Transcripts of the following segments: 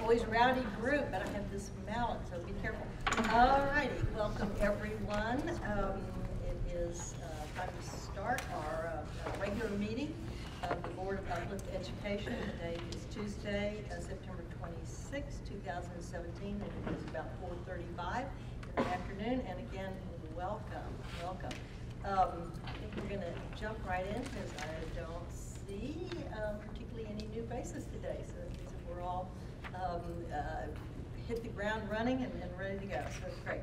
always rowdy group, but I have this mallet, so be careful. All righty, welcome everyone. It is time to start our regular meeting of the Board of Uplift Education. Today is Tuesday, September 26, 2017, and it is about 4:35 in the afternoon. And again, welcome. I think we're going to jump right in because I don't see particularly any new faces today, so we're all hit the ground running and ready to go. So it's great.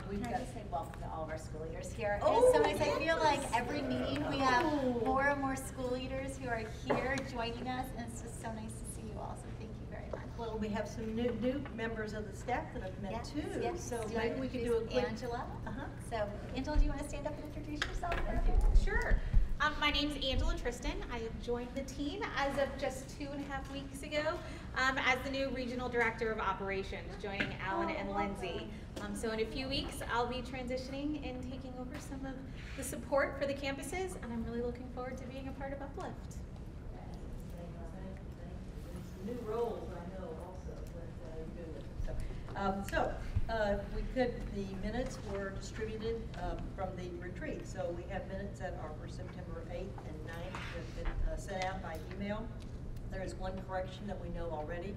We've got to say welcome to all of our school leaders here. Oh, it's so nice. I feel like every meeting we have more and more school leaders who are here joining us, and it's just so nice to see you all. So thank you very much. Well, we have some new members of the staff that I've met too. Yes. So maybe we could do a quick. Angela. So Angela, do you want to stand up and introduce yourself? Sure. My name's Angela Tristan. I have joined the team as of just 2.5 weeks ago as the new Regional Director of Operations, joining Alan and Lindsay. So in a few weeks, I'll be transitioning and taking over some of the support for the campuses, and I'm really looking forward to being a part of Uplift. New roles, I know, also, but the minutes were distributed from the retreat. So we have minutes that are for September 8th and 9th that have been sent out by email. There is one correction that we know already.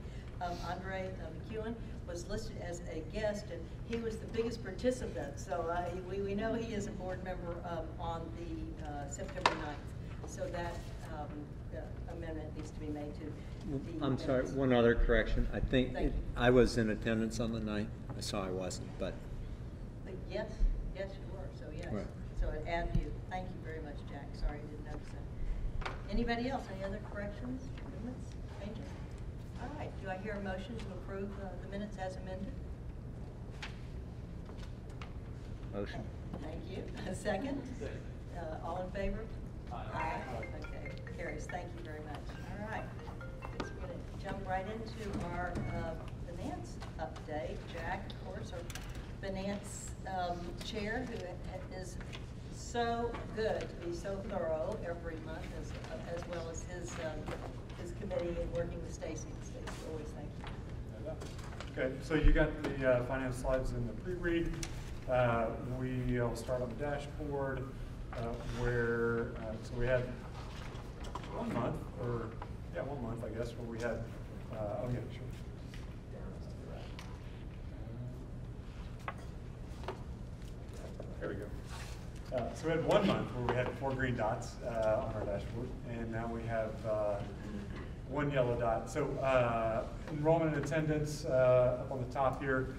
Andre McEwen was listed as a guest, and he was the biggest participant. So we know he is a board member on the September 9th. So that amendment needs to be made to the I'm sorry, one other correction. I think I was in attendance on the 9th. I saw I wasn't, but. Yes, you were, so yes. Right. So it added you. Thank you very much, Jack. Sorry, I didn't notice that. Anybody else? Any other corrections, amendments, changes? All right, do I hear a motion to approve the minutes as amended? Motion. Thank you. A second? All in favor? Aye. Okay, carries. Thank you very much. All right. So we're going to jump right into our finance update. Jack, of course, our finance chair, who is so good to be so thorough every month, as well as his committee and working with Stacy. Stacy, always thank you. Okay, so you got the finance slides in the pre-read. We'll start on the dashboard where, so we had 1 month, or 1 month, I guess, where we had, oh yeah, sure. There we go. So we had 1 month where we had 4 green dots on our dashboard, and now we have 1 yellow dot. So enrollment and attendance up on the top here.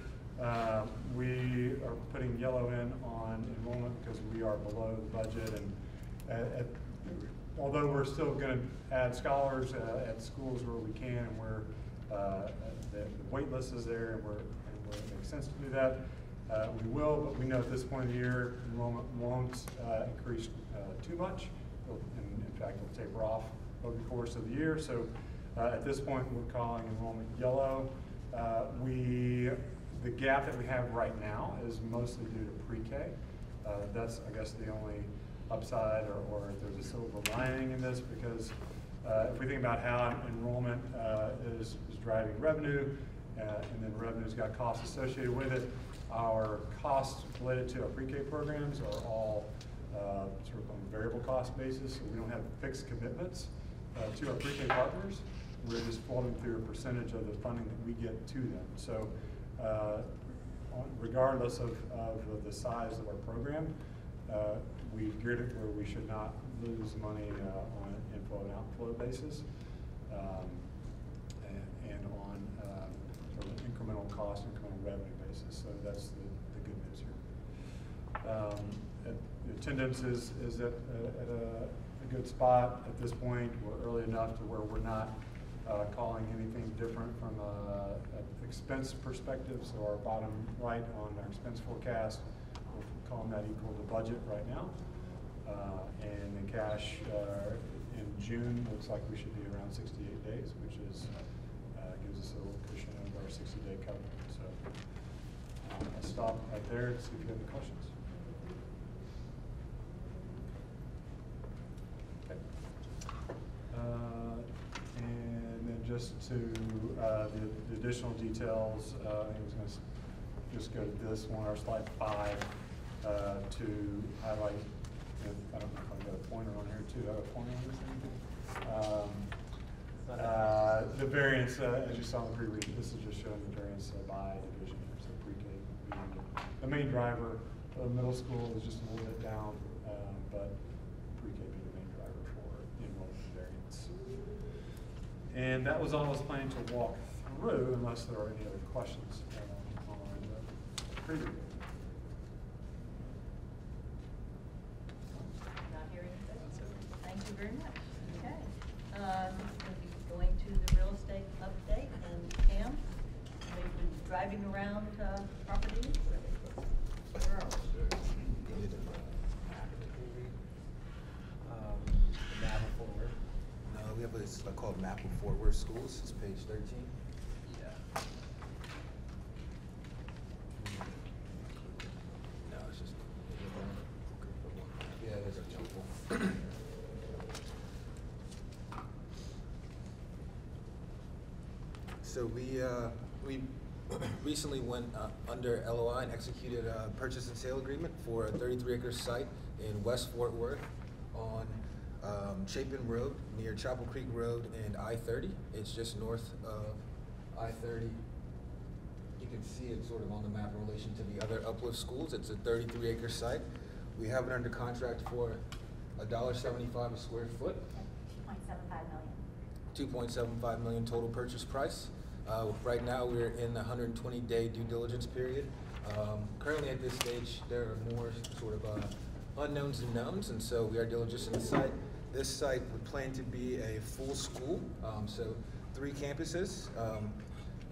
We are putting yellow in on enrollment because we are below the budget, and although we're still going to add scholars at schools where we can, and where the wait list is there, and where it makes sense to do that, we will. But we know at this point of the year, enrollment won't increase too much. In fact, it'll taper off over the course of the year. So at this point, we're calling enrollment yellow. The gap that we have right now is mostly due to pre-K. That's, I guess, the only upside, or if there's a silver lining in this, because if we think about how enrollment is driving revenue, and then revenue's got costs associated with it, our costs related to our pre-K programs are all sort of on a variable cost basis, so we don't have fixed commitments to our pre-K partners. We're just flowing through a percentage of the funding that we get to them. So regardless of the size of our program, we've geared it where we should not lose money on an inflow and outflow basis, and on sort of an incremental cost, incremental revenue basis. So that's the good news here. Attendance is at a good spot at this point. We're early enough to where we're not calling anything different from an expense perspective. So our bottom right on our expense forecast, we're calling that equal to budget right now. And the cash in June looks like we should be around 68 days, which is gives us a little cushion of our 60-day covenant. So I'll stop right there to see if you have any questions. Okay. And then just to to the additional details. I was going to just go to this one, our slide 5, to highlight. I don't know if I've got a pointer on here too. Do I have a pointer on this thing? The variance, as you saw in the pre-read, this is just showing the variance by division. So pre-K being the main driver. Middle school is just a little bit down, but pre-K being the main driver for the enrollment variance. And that was all I was planning to walk through, unless there are any other questions on the pre-read. Not hearing anything. Thank you very much. Okay. We'll be going to the real estate update, and Pam, we've been driving around properties. Where are we? The map of Fort Worth. No, we have this called Map of Fort Worth Schools. It's page 13. Yeah. No, it's just. Yeah, there's a jumble. So we recently went under LOI and executed a purchase and sale agreement for a 33-acre site in West Fort Worth on Chapin Road near Chapel Creek Road and I-30. It's just north of I-30. You can see it sort of on the map in relation to the other Uplift schools. It's a 33-acre site. We have it under contract for $1.75 a square foot. $2.75 million total purchase price. Right now we're in the 120-day due diligence period. Currently at this stage there are more sort of unknowns and knowns, and so we are diligencing the site. This site would plan to be a full school, so 3 campuses,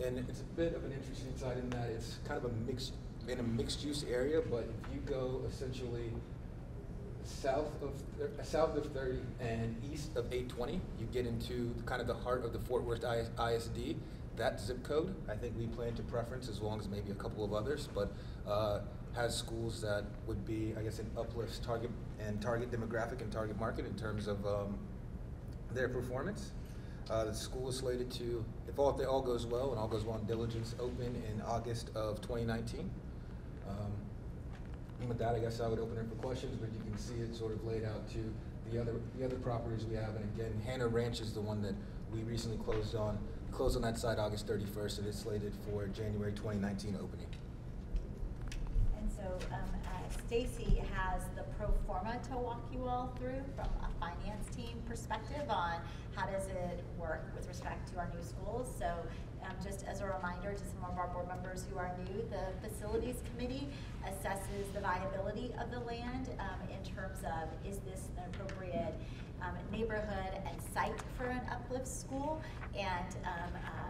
and it's a bit of an interesting site in that it's kind of a mixed use area, but if you go essentially south of 30 and east of 820, you get into kind of the heart of the Fort Worth ISD. That zip code, I think we plan to preference, as long as maybe a couple of others, but has schools that would be, I guess, an Uplift's target demographic and target market in terms of their performance. The school is slated to, if all goes well and all goes well in diligence, open in August of 2019. And with that, I guess I would open it for questions, but you can see it sort of laid out to the other properties we have. And again, Hannah Ranch is the one that we recently closed on. Closed on that site August 31st, and it's slated for January 2019 opening. And so Stacy has the pro forma to walk you all through from a finance team perspective on how does it work with respect to our new schools. So just as a reminder to some of our board members who are new, the facilities committee assesses the viability of the land in terms of, is this an appropriate neighborhood and site for an Uplift school, and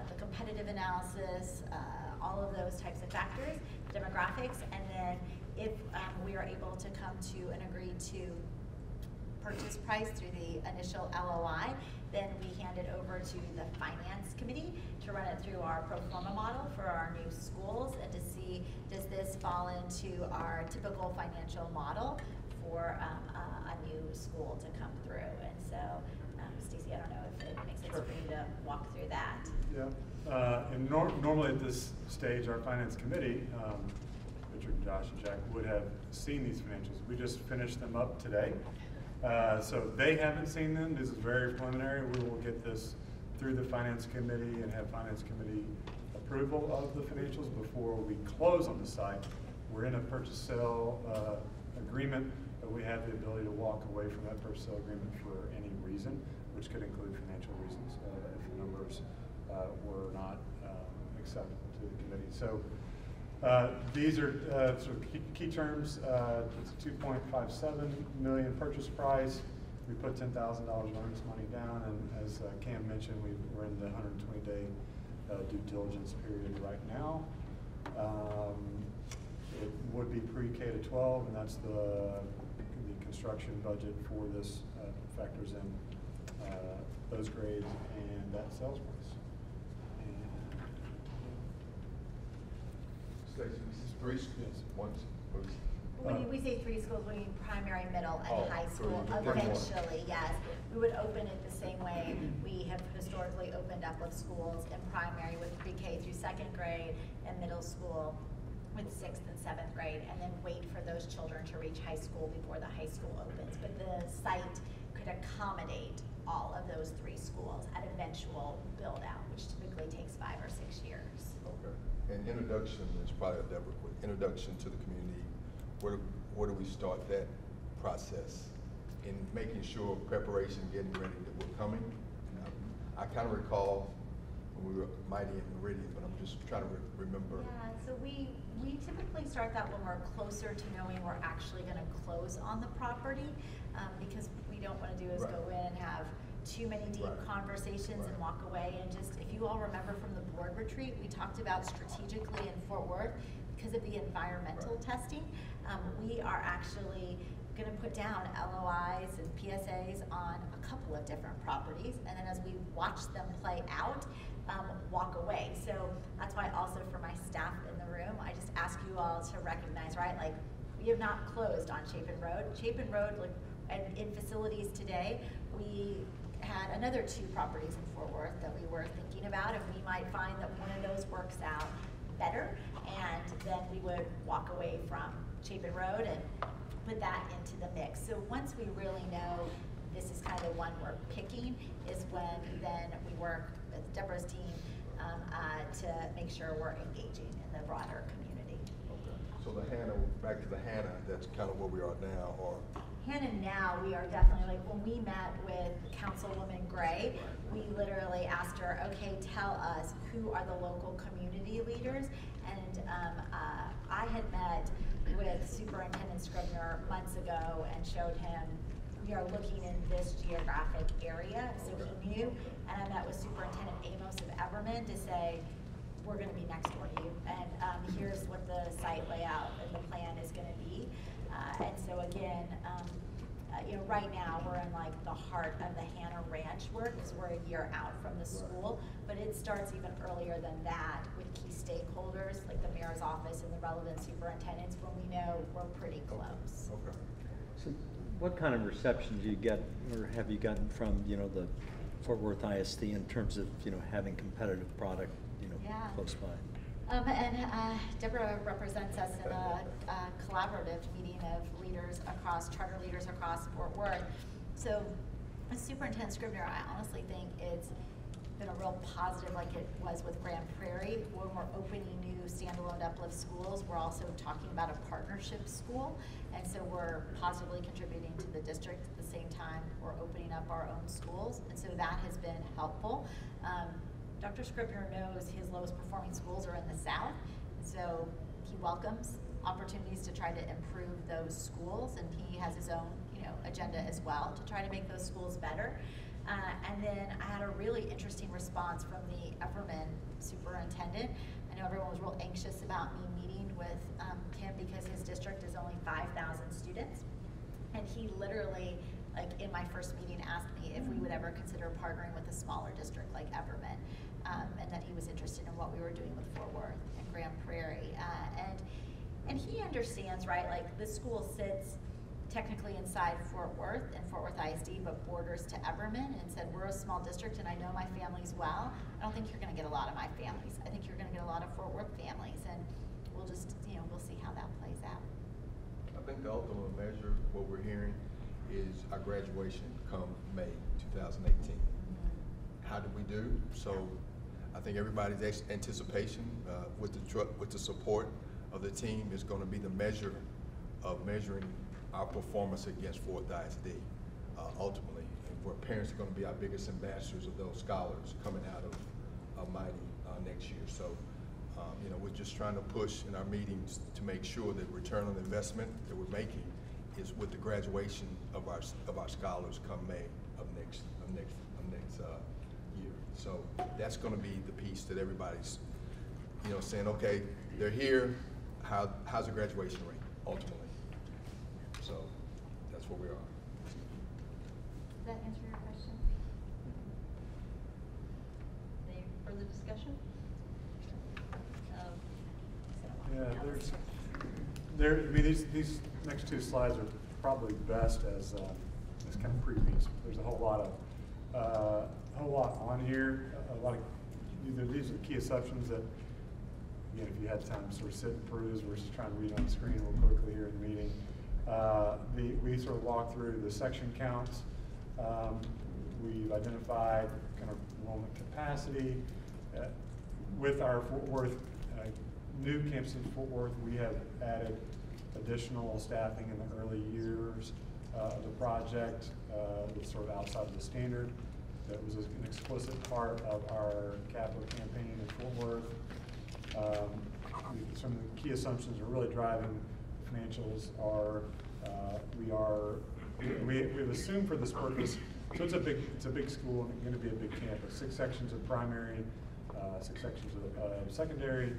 the competitive analysis, all of those types of factors, demographics, and then if we are able to come to an agreed to purchase price through the initial LOI, then we hand it over to the finance committee to run it through our pro forma model for our new schools and to see, does this fall into our typical financial model for a new school to come through. And so, Stacey, I don't know if it makes sense for you to walk through that. Yeah, and normally at this stage, our finance committee, Richard, Josh, and Jack would have seen these financials. We just finished them up today. So they haven't seen them. This is very preliminary. We will get this through the finance committee and have finance committee approval of the financials before we close on the site. We're in a purchase sale agreement, but we have the ability to walk away from that purchase sale agreement for any reason, which could include financial reasons if the numbers were not acceptable to the committee. So these are sort of key terms. It's a $2.57 million purchase price. We put $10,000 earnest money down, and as Cam mentioned, we're in the 120-day due diligence period right now. It would be pre-K to 12, and that's the construction budget for this factors in those grades and that sales price. Stacey, this is 3 schools. When we say 3 schools, we mean primary, middle, and high so school. you pick one. Eventually, yes. We would open it the same way we have historically opened Uplift schools in primary with pre-K through 2nd grade and middle school with 6th and 7th grade, and then wait for those children to reach high school before the high school opens. But the site could accommodate all of those 3 schools at eventual build out, which typically takes 5 or 6 years. Okay. And introduction is probably a Deborah quick. Introduction to the community. Where do we start that process in making sure preparation, getting ready that we're coming? I kind of recall when we were Mighty and Meridian, but I'm just trying to remember. Yeah, so we typically start that when we're closer to knowing we're actually going to close on the property, because we don't want to do is Right. go in and have too many deep Right. conversations and Right. walk away. And just, if you all remember from the board retreat, we talked about strategically in Fort Worth, because of the environmental Right. testing, we are actually going to put down LOIs and PSAs on a couple of different properties, and then as we watch them play out, walk away. So that's why also for my staff in the room, I just ask you all to recognize, right, like, we have not closed on Chapin Road. Chapin Road, like, and in facilities today, we had another 2 properties in Fort Worth that we were thinking about, and we might find that one of those works out better, and then we would walk away from Chapin Road and put that into the mix. So once we really know this is kind of the one we're picking, is when then we work with Deborah's team to make sure we're engaging in the broader community. Okay. So the Hannah, back to the Hannah, that's kind of where we are now, or? Hannah, now we are definitely, like, when we met with Councilwoman Gray, we literally asked her, okay, tell us who are the local community leaders. And I had met with Superintendent Scribner months ago and showed him, we are looking in this geographic area, so he knew. And I met with Superintendent Amos of Everman to say, we're gonna be next door to you, and here's what the site layout and the plan is gonna be. And so again, you know, right now we're in like the heart of the Hannah Ranch work, because we're a year out from the school, but it starts even earlier than that with key stakeholders like the mayor's office and the relevant superintendents when we know we're pretty close. Okay. So what kind of reception do you get, or have you gotten from, you know, the Fort Worth ISD in terms of, you know, having competitive product, you know, Yeah. close by? Deborah represents us in a collaborative meeting of leaders across, charter leaders across Fort Worth. So with Superintendent Scribner, I honestly think it's been a real positive, like it was with Grand Prairie. When we're opening new standalone Uplift schools, we're also talking about a partnership school. And so we're positively contributing to the district at the same time we're opening up our own schools. And so that has been helpful. Dr. Scribner knows his lowest performing schools are in the South, so he welcomes opportunities to try to improve those schools, and he has his own, you know, agenda as well to try to make those schools better. And then I had a really interesting response from the Everman superintendent. I know everyone was real anxious about me meeting with him because his district is only 5,000 students, and he literally, like in my first meeting, asked me if we would ever consider partnering with a smaller district like Everman, and that he was interested in what we were doing with Fort Worth and Grand Prairie. And he understands, right, like this school sits technically inside Fort Worth and Fort Worth ISD, but borders to Everman, and said, we're a small district and I know my families well. I don't think you're gonna get a lot of my families. I think you're gonna get a lot of Fort Worth families, and we'll just, you know, we'll see how that plays out. I think the ultimate measure, what we're hearing, is our graduation come May 2018. How did we do? So I think everybody's anticipation with the support of the team is going to be the measure of measuring our performance against Fort Worth ISD ultimately, and where parents are going to be our biggest ambassadors of those scholars coming out of Mighty next year. So you know, we're just trying to push in our meetings to make sure that return on investment that we're making is with the graduation of our scholars come May of next year. So that's going to be the piece that everybody's, you know, saying, okay, they're here. How's the graduation rate ultimately? So that's where we are. Does that answer your question? Any further discussion? Yeah, I mean, these next two slides are probably best as kind of previews. There's a whole lot on here. A lot of these are the key assumptions that, again, if you had time to sort of sit and peruse versus trying to read on the screen real quickly here in the meeting. We sort of walk through the section counts. We've identified kind of enrollment capacity. With our Fort Worth, new campus in Fort Worth, we have added additional staffing in the early years of the project that's sort of outside of the standard. That was an explicit part of our capital campaign in Fort Worth. Some of the key assumptions are really driving financials are we've assumed for this purpose, so it's a big school and going to be a big campus. 6 sections of primary, 6 sections of secondary,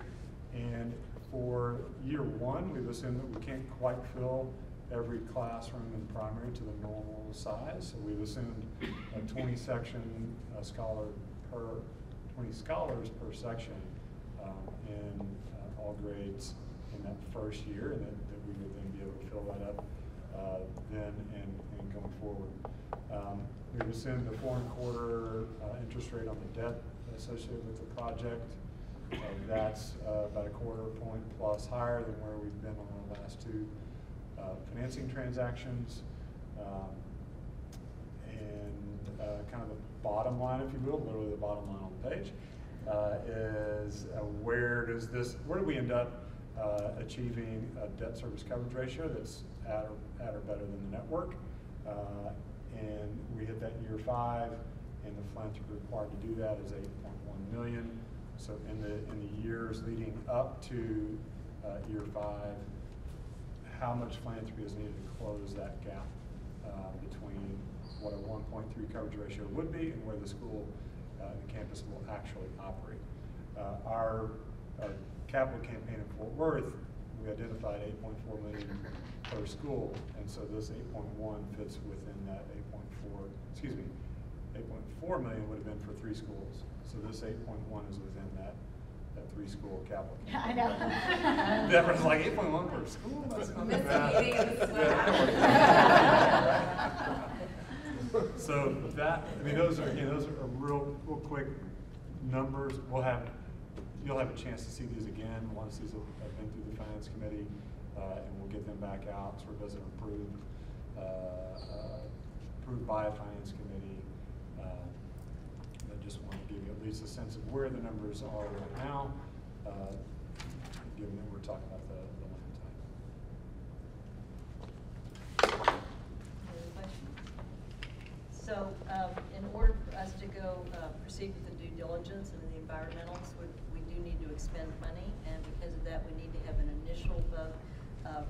and for year 1, we've assumed that we can't quite fill every classroom in primary to the normal size. So we've assumed a 20 scholars per section in all grades in that first year, and that we would then be able to fill that up then and going forward. We've assumed the 4.25% interest rate on the debt associated with the project. That's about a 1/4 point plus higher than where we've been on the last 2 financing transactions. Kind of the bottom line, if you will, literally the bottom line on the page, is where do we end up achieving a debt service coverage ratio that's at or better than the network? And we hit that year 5, and the philanthropy required to do that is $8.1 million. So in the years leading up to year 5, how much philanthropy is needed to close that gap between what a 1.3 coverage ratio would be and where the school, the campus will actually operate. Our capital campaign in Fort Worth, we identified $8.4 million per school, and so this 8.1 fits within that 8.4 million would have been for 3 schools. So this 8.1 is within that 3-school capital campaign. I know. Deborah's like 8.1 per school? That's not that bad. So that, I mean, those are real quick numbers. You'll have a chance to see these again once these have been through the finance committee, and we'll get them back out sort of as an approved by a finance committee. I just want to give you at least a sense of where the numbers are right now, given that we're talking about the land type. Any questions? So in order for us to go proceed with the due diligence and the environmentals, we do need to expend money, and because of that, we need to have an initial vote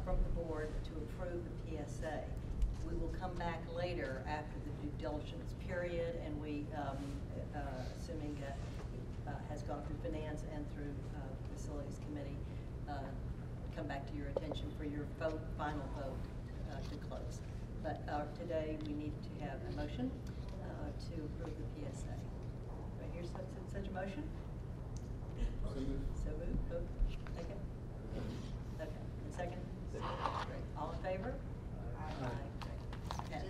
from the board to approve the PSA. We will come back later after the due diligence period, and we, assuming that has gone through finance and through facilities committee, come back to your attention for your final vote to close. But today we need to have a motion to approve the PSA. Do I hear such a motion? So moved. Okay. Okay. And second? Great. All in favor? Aye.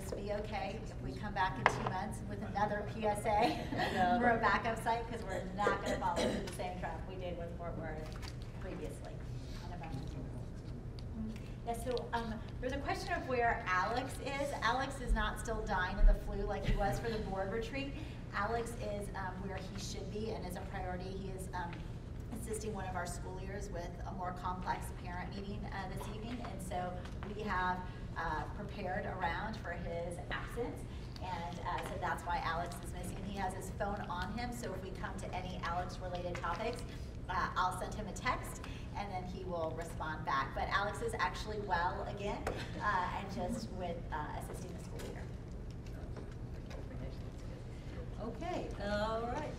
Just be okay if we come back in 2 months with another PSA for a backup site, because we're not going to follow the same track we did with Fort Worth previously. Yeah, so there's a question of where Alex is. Alex is not still dying of the flu like he was for the board retreat. Alex is where he should be and is a priority. He is assisting one of our school leaders with a more complex parent meeting this evening, and so we have prepared around for his absence, and so that's why Alex is missing. He has his phone on him, so if we come to any Alex-related topics, I'll send him a text, and then he will respond back. But Alex is actually well again, and just with assisting the school leader. Okay, all right.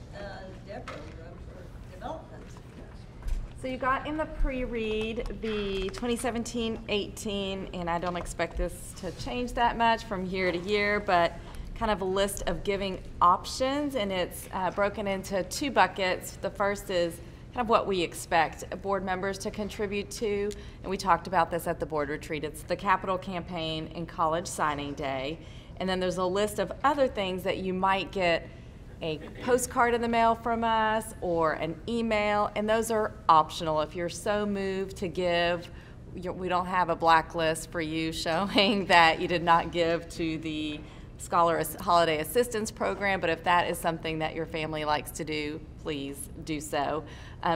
Deborah, you're up for development. So you got in the pre-read the 2017-18, and I don't expect this to change that much from year to year, but kind of a list of giving options, and it's broken into 2 buckets. The first is kind of what we expect board members to contribute to. And we talked about this at the board retreat. It's the capital campaign and college signing day. And then there's a list of other things that you might get a postcard in the mail from us or an email, and those are optional. If you're so moved to give, we don't have a blacklist for you showing that you did not give to the Scholar Holiday Assistance Program, but if that is something that your family likes to do, please do so.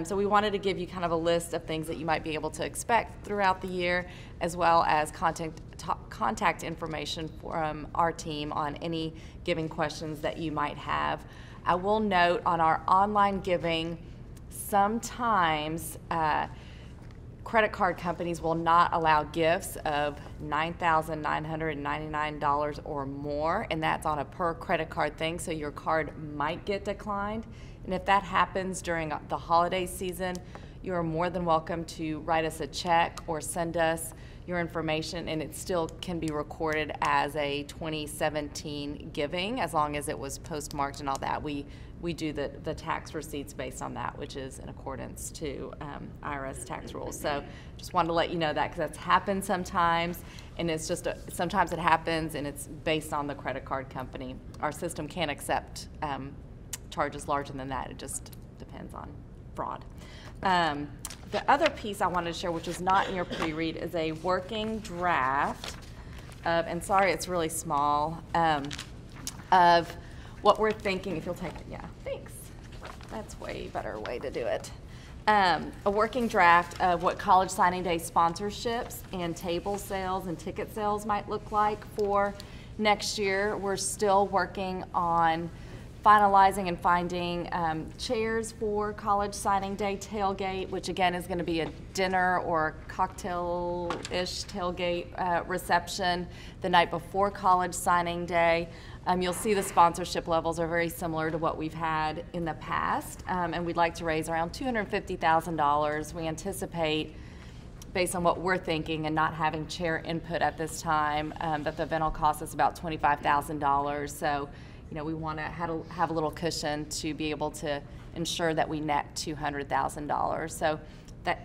So we wanted to give you kind of a list of things that you might be able to expect throughout the year, as well as contact information from our team on any giving questions that you might have. I will note on our online giving, sometimes credit card companies will not allow gifts of $9,999 or more, and that's on a per credit card thing, so your card might get declined. And if that happens during the holiday season, you are more than welcome to write us a check or send us your information, and it still can be recorded as a 2017 giving as long as it was postmarked and all that. We do the tax receipts based on that, which is in accordance to IRS tax rules. So just wanted to let you know that, because that's happened sometimes, and it's just sometimes it happens and it's based on the credit card company. Our system can't accept charges larger than that. It just depends on fraud. The other piece I wanted to share, which is not in your pre-read, is a working draft of, and sorry it's really small, of what we're thinking. If you'll take it, yeah, thanks. That's way better way to do it. A working draft of what College Signing Day sponsorships and table sales and ticket sales might look like for next year. We're still working on finalizing and finding chairs for College Signing Day tailgate, which again is going to be a dinner or cocktail-ish tailgate reception the night before College Signing Day. You'll see the sponsorship levels are very similar to what we've had in the past, and we'd like to raise around $250,000. We anticipate, based on what we're thinking and not having chair input at this time, that the event will cost us about $25,000. So, you know, we want to have a little cushion to be able to ensure that we net $200,000. So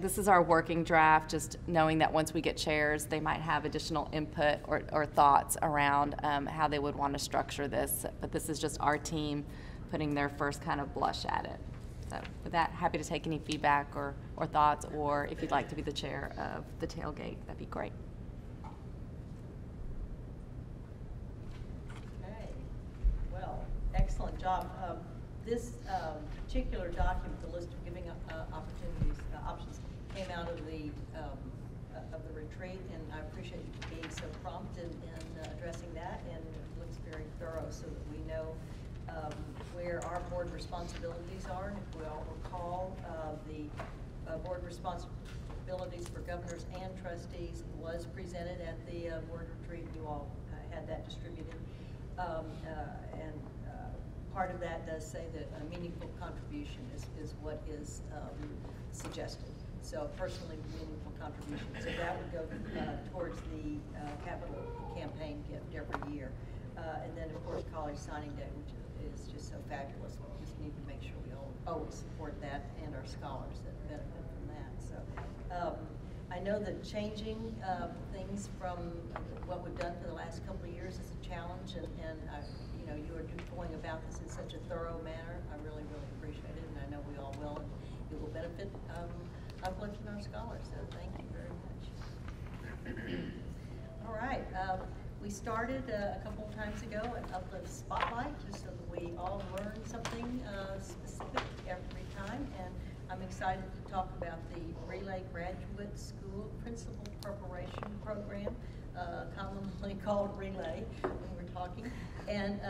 this is our working draft, just knowing that once we get chairs, they might have additional input or thoughts around how they would want to structure this. But this is just our team putting their first kind of blush at it. So with that, happy to take any feedback or thoughts, or if you'd like to be the chair of the tailgate, that'd be great. Excellent job. This particular document, the list of giving options, came out of the retreat, and I appreciate you being so prompt in addressing that, and it looks very thorough so that we know where our board responsibilities are. And if we all recall, the board responsibilities for governors and trustees was presented at the board retreat. You all had that distributed. And part of that does say that a meaningful contribution is what is suggested. So personally meaningful contribution. So that would go towards the capital campaign gift every year. And then of course College Signing Day, which is just so fabulous. We just need to make sure we always support that and our scholars that benefit from that. So I know that changing things from what we've done for the last couple of years is a challenge, and you know, you are going about this in such a thorough manner. I really, really appreciate it, and I know we all will, and it will benefit Uplift and our scholars, so thank you very much. All right, we started a couple of times ago an Uplift Spotlight, just so that we all learn something specific every time, and I'm excited to talk about the Relay Graduate School Principal Preparation Program, commonly called Relay when we're talking. And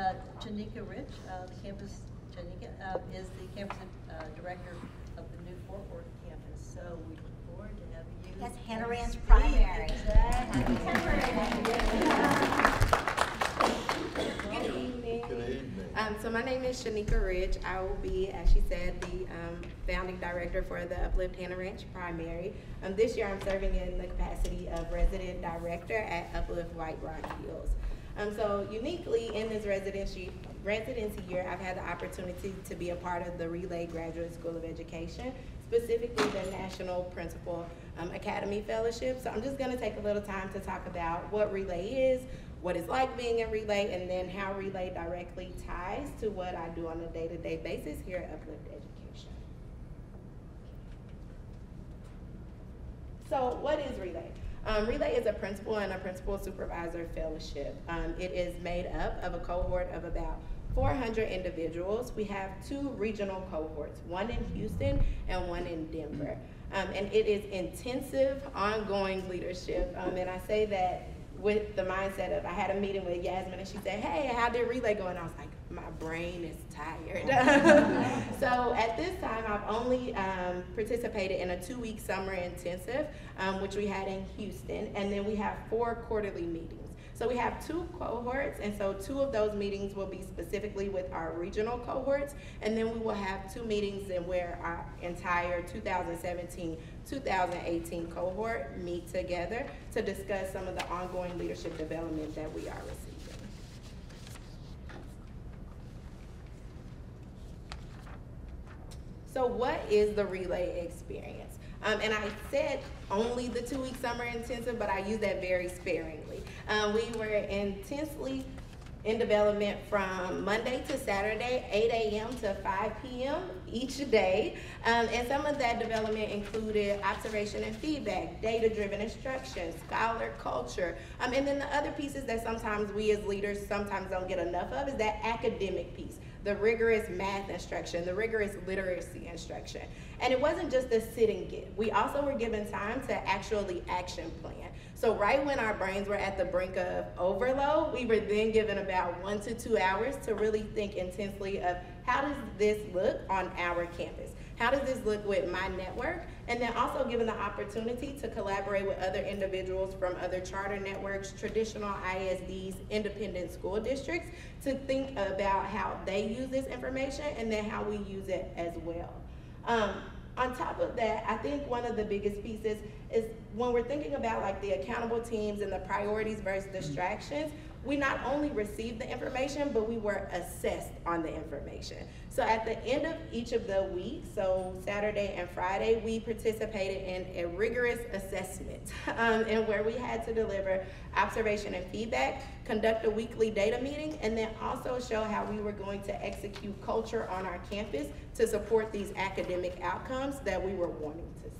Janika Rich, Janika is the campus director of the new Fort Worth campus. So we look forward to having you. Yes, Hannah Ranch Primary. Good evening. Good evening. So my name is Janika Rich. I will be, as she said, the founding director for the Uplift Hannah Ranch Primary. This year I'm serving in the capacity of resident director at Uplift White Rock Hills. So uniquely in this residency year, I've had the opportunity to be a part of the Relay Graduate School of Education, specifically the National Principal Academy Fellowship. So I'm just gonna take a little time to talk about what Relay is, what it's like being in Relay, and then how Relay directly ties to what I do on a day-to-day basis here at Uplift Education. So what is Relay? Relay is a principal and a principal supervisor fellowship. It is made up of a cohort of about 400 individuals. We have 2 regional cohorts, one in Houston and one in Denver. And it is intensive, ongoing leadership. And I say that with the mindset of, I had a meeting with Yasmin and she said, hey, how did Relay go? And I was like, my brain is tired. So at this time, I've only participated in a 2-week summer intensive, which we had in Houston, and then we have 4 quarterly meetings. So we have 2 cohorts, and so 2 of those meetings will be specifically with our regional cohorts, and then we will have 2 meetings in where our entire 2017-2018 cohort meet together to discuss some of the ongoing leadership development that we are receiving. So what is the Relay experience? And I said only the 2-week summer intensive, but I use that very sparingly. We were intensely in development from Monday to Saturday, 8 a.m. to 5 p.m. each day. And some of that development included observation and feedback, data-driven instruction, scholar culture. And then the other pieces that sometimes we as leaders sometimes don't get enough of is that academic piece, the rigorous math instruction, the rigorous literacy instruction. And it wasn't just a sit and get. We also were given time to actually action plan. So right when our brains were at the brink of overload, we were then given about 1 to 2 hours to really think intensely of how does this look on our campus? How does this look with my network? And then also given the opportunity to collaborate with other individuals from other charter networks, traditional ISDs, independent school districts, to think about how they use this information and then how we use it as well. On top of that, I think one of the biggest pieces is when we're thinking about like the accountable teams and the priorities versus distractions, we not only received the information, but we were assessed on the information. So at the end of each of the weeks, so Saturday and Friday, we participated in a rigorous assessment and where we had to deliver observation and feedback, conduct a weekly data meeting, and then also show how we were going to execute culture on our campus to support these academic outcomes that we were wanting to see.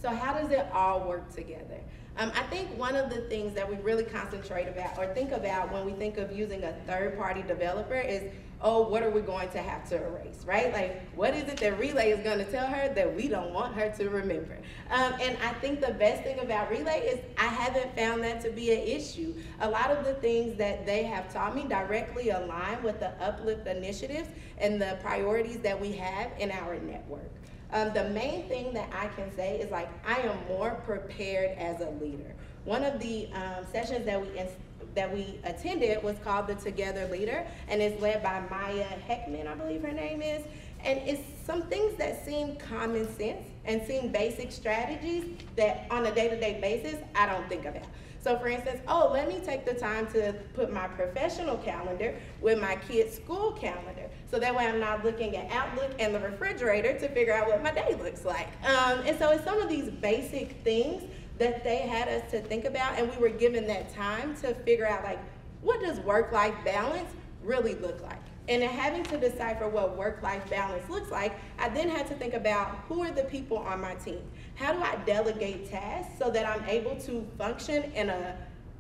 So how does it all work together? I think one of the things that we really concentrate about or think about when we think of using a third-party developer is, oh, what are we going to have to erase, right? Like, what is it that Relay is going to tell her that we don't want her to remember? And I think the best thing about Relay is I haven't found that to be an issue. A lot of the things that they have taught me directly align with the Uplift initiatives and the priorities that we have in our network. The main thing that I can say is like, I am more prepared as a leader. One of the sessions that we attended was called the Together Leader, and it's led by Maya Heckman, I believe her name is. And it's some things that seem common sense and seem basic strategies that on a day-to-day basis, I don't think about. So for instance, oh, let me take the time to put my professional calendar with my kid's school calendar. So that way I'm not looking at Outlook and the refrigerator to figure out what my day looks like. And so it's some of these basic things that they had us to think about, and we were given that time to figure out like, what does work-life balance really look like? And in having to decipher what work-life balance looks like, I then had to think about who are the people on my team? How do I delegate tasks so that I'm able to function in a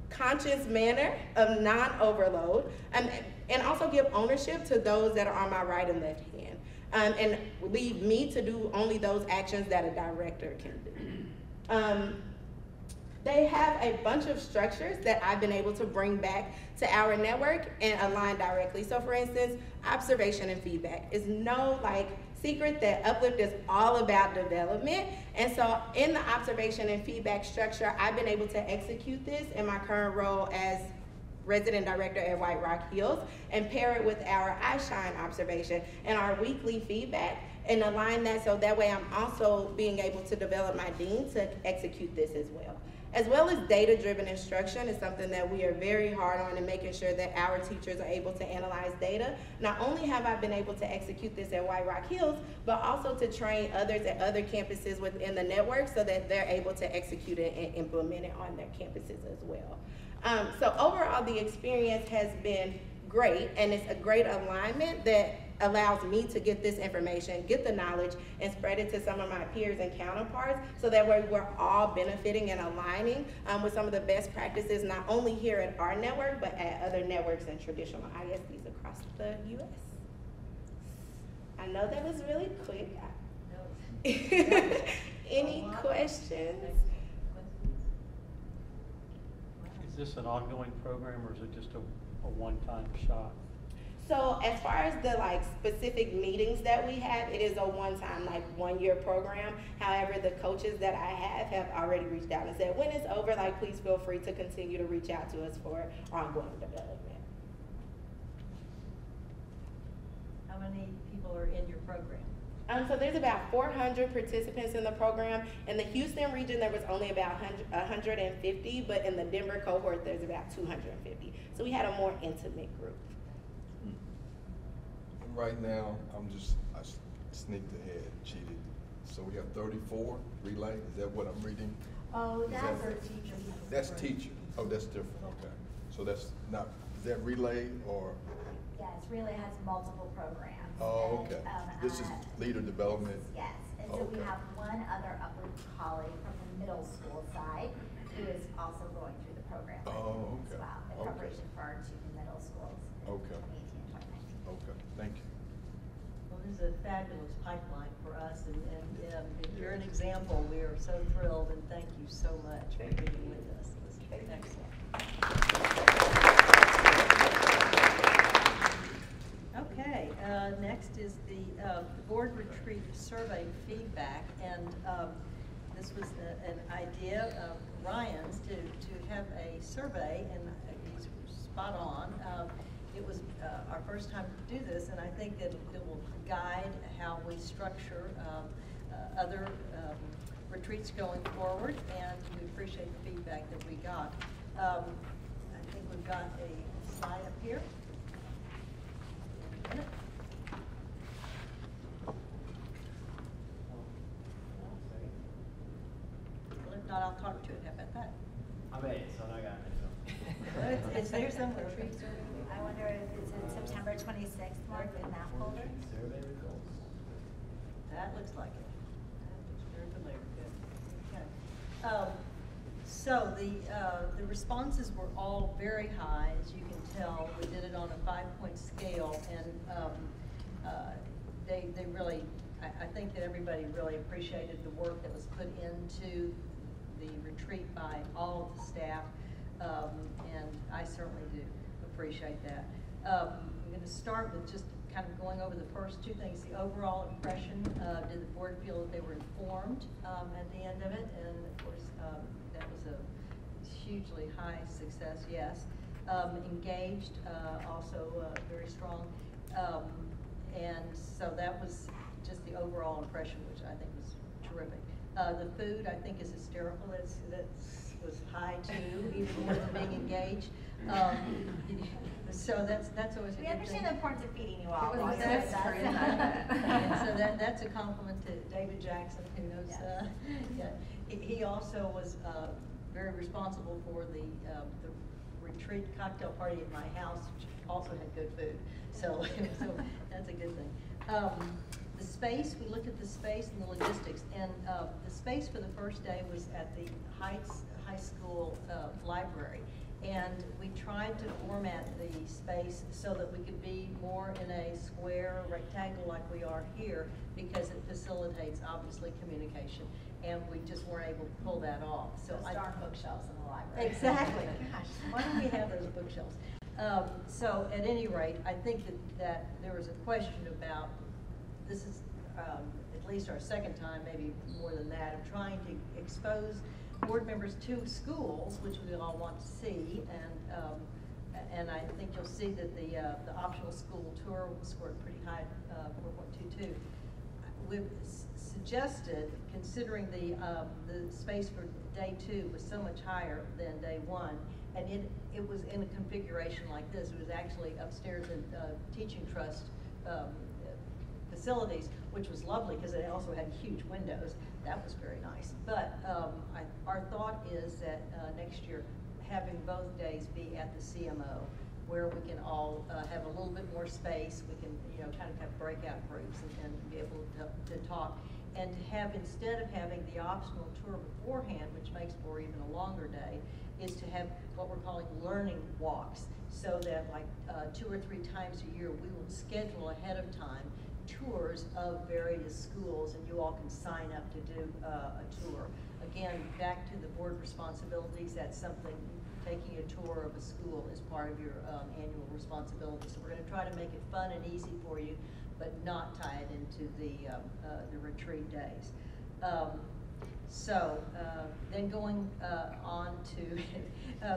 conscious manner of non-overload, and also give ownership to those that are on my right and left hand, and leave me to do only those actions that a director can do. They have a bunch of structures that I've been able to bring back to our network and align directly. So for instance, observation and feedback is no secret that Uplift is all about development. And so in the observation and feedback structure, I've been able to execute this in my current role as resident director at White Rock Hills and pair it with our iShine observation and our weekly feedback and align that so that way I'm also being able to develop my dean to execute this as well. as well as data-driven instruction is something that we are very hard on in making sure that our teachers are able to analyze data. Not only have I been able to execute this at White Rock Hills, but also to train others at other campuses within the network so that they're able to execute it and implement it on their campuses as well. So overall, the experience has been great, and it's a great alignment that allows me to get this information, get the knowledge, and spread it to some of my peers and counterparts so that way we're all benefiting and aligning with some of the best practices, not only here at our network, but at other networks and traditional ISDs across the U.S. I know that was really quick. Any questions? Is this an ongoing program, or is it just a one-time shot? So as far as the specific meetings that we have, it is a one-time 1-year program. However, the coaches that I have already reached out and said, when it's over, please feel free to continue to reach out to us for ongoing development. How many people are in your program? So there's about 400 participants in the program. In the Houston region, there was only about 150, but in the Denver cohort, there's about 250. So we had a more intimate group. Right now, I sneaked ahead, cheated. So we have 34 relay. Is that what I'm reading? Oh, Is that's that- a teacher. That's teacher. Oh, that's different. Okay. So that's not. Is that relay or? Yes, Relay has multiple programs. Oh, and, okay. This is leader development. Yes, and so we Okay. have one other Uplift colleague from the middle school side who is also going through the program with Oh, me as okay. well, in Okay. preparation for our 2 middle schools in Okay. 2018 and 2019. Okay. Thank you. Well, this is a fabulous pipeline for us, and if you're an example, we are so thrilled, and thank you so much for being with us. This is excellent. Okay, next is the board retreat survey feedback, and this was an idea of Ryan's to have a survey, and he's spot on. It was our first time to do this, and I think that it will guide how we structure other retreats going forward, and we appreciate the feedback that we got. I think we've got a slide up here. Well, if not, I'll talk to it. How about that? I made it, so I got it. Well, it's there somewhere. I wonder if it's in September 26th, Mark, in that folder? Survey results. That looks like it. That looks very familiar. Good. Okay. So the responses were all very high, as you can tell. We did it on a 5-point scale, and they really, I think that everybody really appreciated the work that was put into the retreat by all of the staff, and I certainly do appreciate that. I'm going to start with just kind of going over the first 2 things. The overall impression, did the board feel that they were informed at the end of it? And of course, that was a hugely high success, yes. Engaged, also very strong. And so that was just the overall impression, which I think was terrific. The food, I think, is hysterical. That was high too, even more than being engaged. So that's always a good thing. We understand the importance of feeding you all. Well, that's true. And so that's a compliment to David Jackson, who knows. Yes. Yeah. He also was very responsible for the retreat cocktail party at my house, which also had good food. So, so that's a good thing. The space, we looked at the space and the logistics, and the space for the first day was at the Heights High School library. And we tried to format the space so that we could be more in a square rectangle like we are here, because it facilitates, obviously, communication. And we just weren't able to pull that off. So Those darn bookshelves in the library. Exactly. Gosh, why don't we have those bookshelves? So at any rate, I think that there was a question about, this is at least our second time, maybe more than that, of trying to expose board members to schools, which we all want to see, and I think you'll see that the optional school tour scored pretty high, 4.22. We've suggested, considering the space for day 2 was so much higher than day 1, and it was in a configuration like this. It was actually upstairs in Teaching Trust facilities, which was lovely because it also had huge windows. That was very nice. But our thought is that next year, having both days be at the CMO, where we can all have a little bit more space. We can, kind of have breakout groups and be able to talk. And to have, instead of having the optional tour beforehand, which makes for even a longer day, is to have what we're calling learning walks, so that like 2 or 3 times a year, we will schedule ahead of time tours of various schools, and you all can sign up to do a tour. Again, back to the board responsibilities, that's something, taking a tour of a school is part of your annual responsibility. So we're going to try to make it fun and easy for you, but not tie it into the retreat days. Then going on to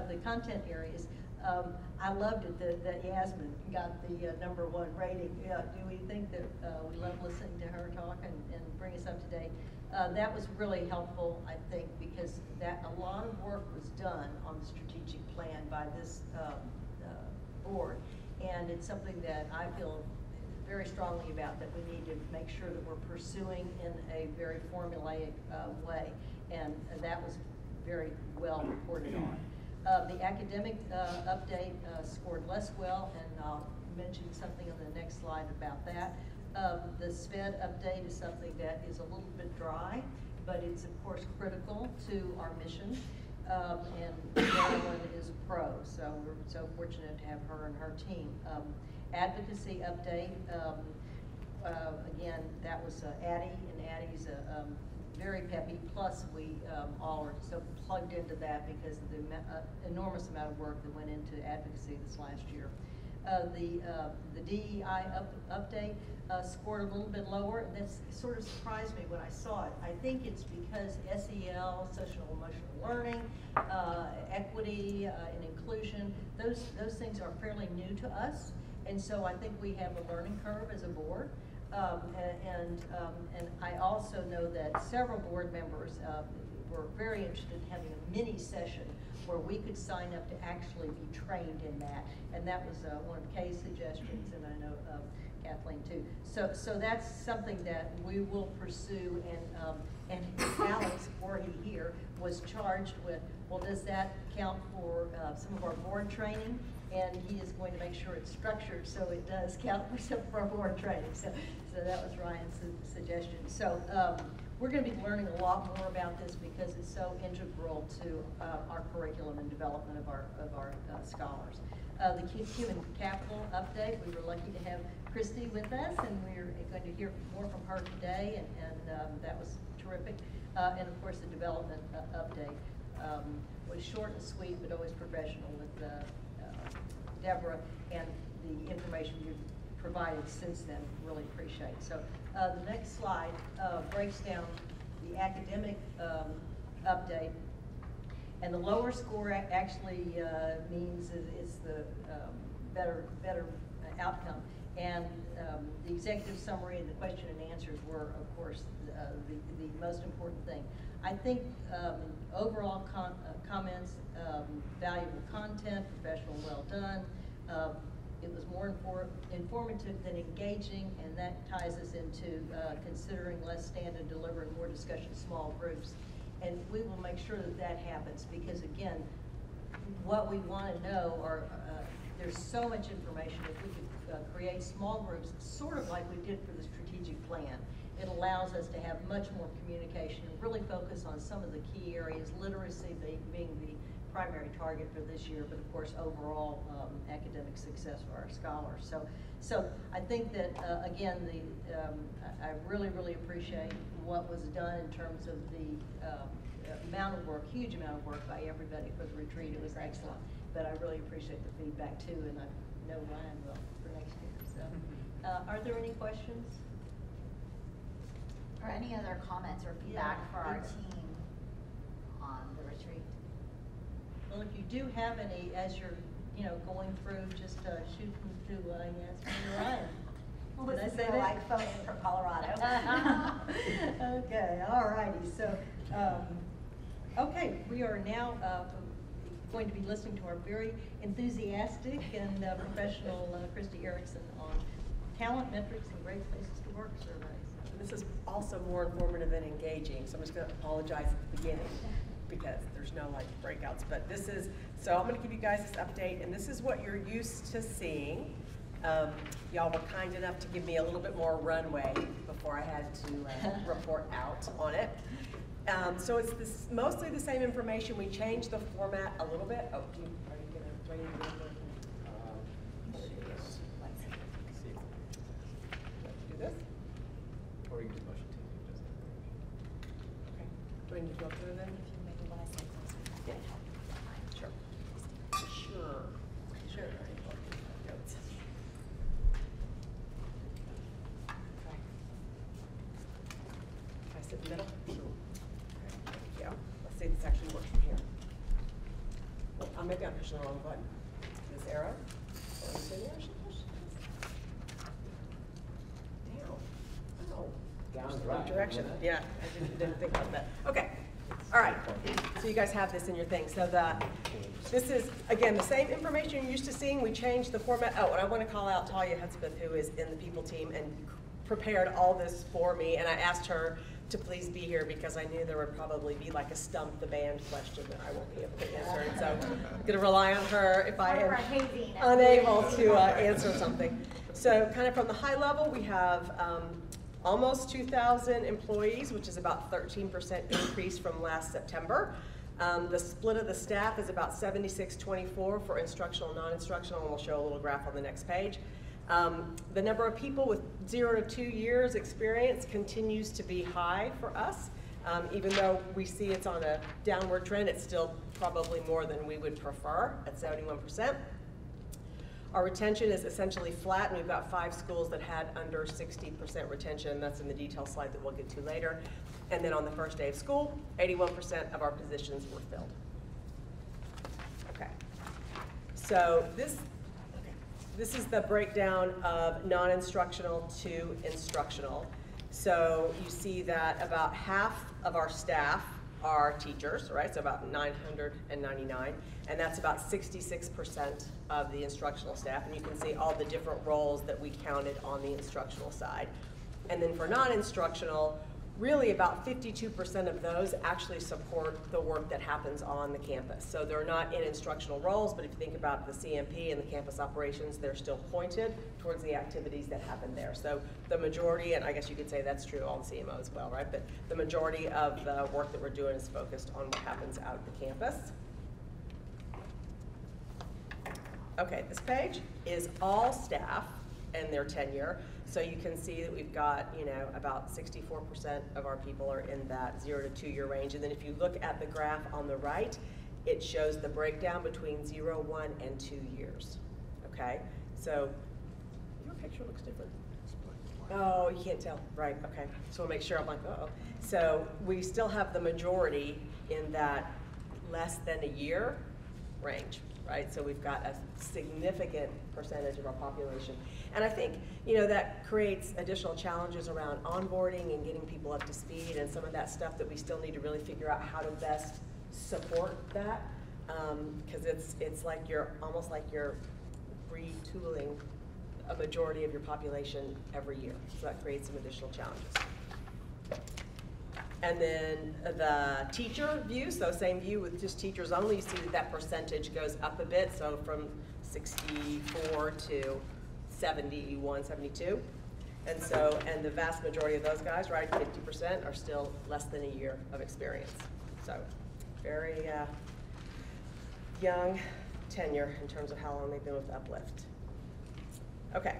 the content areas, I loved it that Yasmin got the #1 rating. Do we think that we love listening to her talk and bring us up to date? That was really helpful, I think, because a lot of work was done on the strategic plan by this board, and it's something that I feel very strongly about, that we need to make sure that we're pursuing in a very formulaic way, and that was very well reported on. The academic update scored less well, and I'll mention something on the next slide about that. The SPED update is something that is a little bit dry, but it's of course critical to our mission. And Marilyn is a pro, so we're so fortunate to have her and her team. Advocacy update, again, that was Addie, and Addie's very peppy, plus we all are so plugged into that because of the enormous amount of work that went into advocacy this last year. The DEI update scored a little bit lower, and that sort of surprised me when I saw it. I think it's because SEL, social emotional learning, equity and inclusion, those things are fairly new to us, and so I think we have a learning curve as a board. And I also know that several board members were very interested in having a mini session where we could sign up to actually be trained in that, and that was one of Kay's suggestions, and I know Kathleen too. So that's something that we will pursue, and Alex, were he here, was charged with, well, does that count for some of our board training? And he is going to make sure it's structured so it does count for some of our board training. So that was Ryan's suggestion. So we're going to be learning a lot more about this because it's so integral to our curriculum and development of our scholars. The human capital update, we were lucky to have Christy with us, and we're going to hear more from her today, and that was terrific. And of course, the development update was short and sweet, but always professional with Deborah, and the information you've provided since then, really appreciate. So the next slide breaks down the academic update, and the lower score actually means it's the better outcome. And the executive summary and the question and answers were, of course, the most important thing. I think overall comments, valuable content, professional, well done. It was more informative than engaging, and that ties us into considering less stand and deliver and more discussion, small groups. And we will make sure that that happens, because again, what we want to know are, there's so much information. If we could create small groups, sort of like we did for the strategic plan, it allows us to have much more communication and really focus on some of the key areas, literacy being the primary target for this year, but of course overall academic success for our scholars. So I think that again, I really appreciate what was done in terms of the amount of work, huge amount of work by everybody for the retreat. It was excellent, but I really appreciate the feedback too, and I know Ryan will for next year. So are there any questions? Or any other comments or feedback for our team on the retreat? Well, if you do have any, as you're going through, just shoot them to Yasmin or Ryan. Did I This is say more that? like phone from Colorado. Okay, all righty. So, okay, we are now going to be listening to our very enthusiastic and professional Christy Erickson on talent metrics and great places to work surveys. This is also more informative and engaging, so I'm just going to apologize at the beginning because there's no like breakouts, but this is, so I'm going to give you guys this update, and this is what you're used to seeing. Y'all were kind enough to give me a little bit more runway before I had to report out on it. So it's this, mostly the same information. We changed the format a little bit. Oh, are you going to do this? Or you can just motion to just Okay. Do I need to go through them? Yeah. Sure. Sure. Sure. Notes. Okay. Can I sit in the middle? Sure. Okay. Thank you. Let's see if this actually works from here. Well, maybe I'm pushing the wrong button. This arrow? Or is it the arrow? Down's Wrong right. direction. Yeah, I didn't think about that. Okay, all right. So you guys have this in your thing. So this is, again, the same information you're used to seeing. We changed the format. Oh, and I want to call out Talia Hudspeth, who is in the people team and prepared all this for me. And I asked her to please be here because I knew there would probably be like a stump the band question that I won't be able to answer. And so I'm going to rely on her if I am unable to answer something. So kind of from the high level, we have almost 2,000 employees, which is about 13% increase from last September. The split of the staff is about 76-24 for instructional and non-instructional, and we'll show a little graph on the next page. The number of people with 0 to 2 years experience continues to be high for us. Even though we see it's on a downward trend, it's still probably more than we would prefer at 71%. Our retention is essentially flat, and we've got 5 schools that had under 60% retention. That's in the detail slide that we'll get to later. And then on the first day of school, 81% of our positions were filled. Okay. So this is the breakdown of non-instructional to instructional. So you see that about half of our staff are teachers, right? So about 999, and that's about 66% of the instructional staff. And you can see all the different roles that we counted on the instructional side. And then for non-instructional, really about 52% of those actually support the work that happens on the campus. So they're not in instructional roles, but if you think about the CMP and the campus operations, they're still pointed towards the activities that happen there. So the majority, and I guess you could say that's true on CMO as well, right? But the majority of the work that we're doing is focused on what happens out at the campus. Okay, this page is all staff and their tenure. So you can see that we've got, about 64% of our people are in that 0 to 2 year range. And then if you look at the graph on the right, it shows the breakdown between 0, 1, and 2 years. Okay, so your picture looks different. Oh, you can't tell, right? Okay, so we'll make sure. I'm like, uh-oh. So we still have the majority in that less than a year range. Right, so we've got a significant percentage of our population. And I think, that creates additional challenges around onboarding and getting people up to speed and some of that stuff that we still need to really figure out how to best support that. Because it's like almost like you're retooling a majority of your population every year. So that creates some additional challenges. And then the teacher view, so same view with just teachers only, you see that percentage goes up a bit, so from 64 to 71, 72. And so, and the vast majority of those guys, right, 50% are still less than a year of experience. So very young tenure in terms of how long they've been with Uplift. Okay,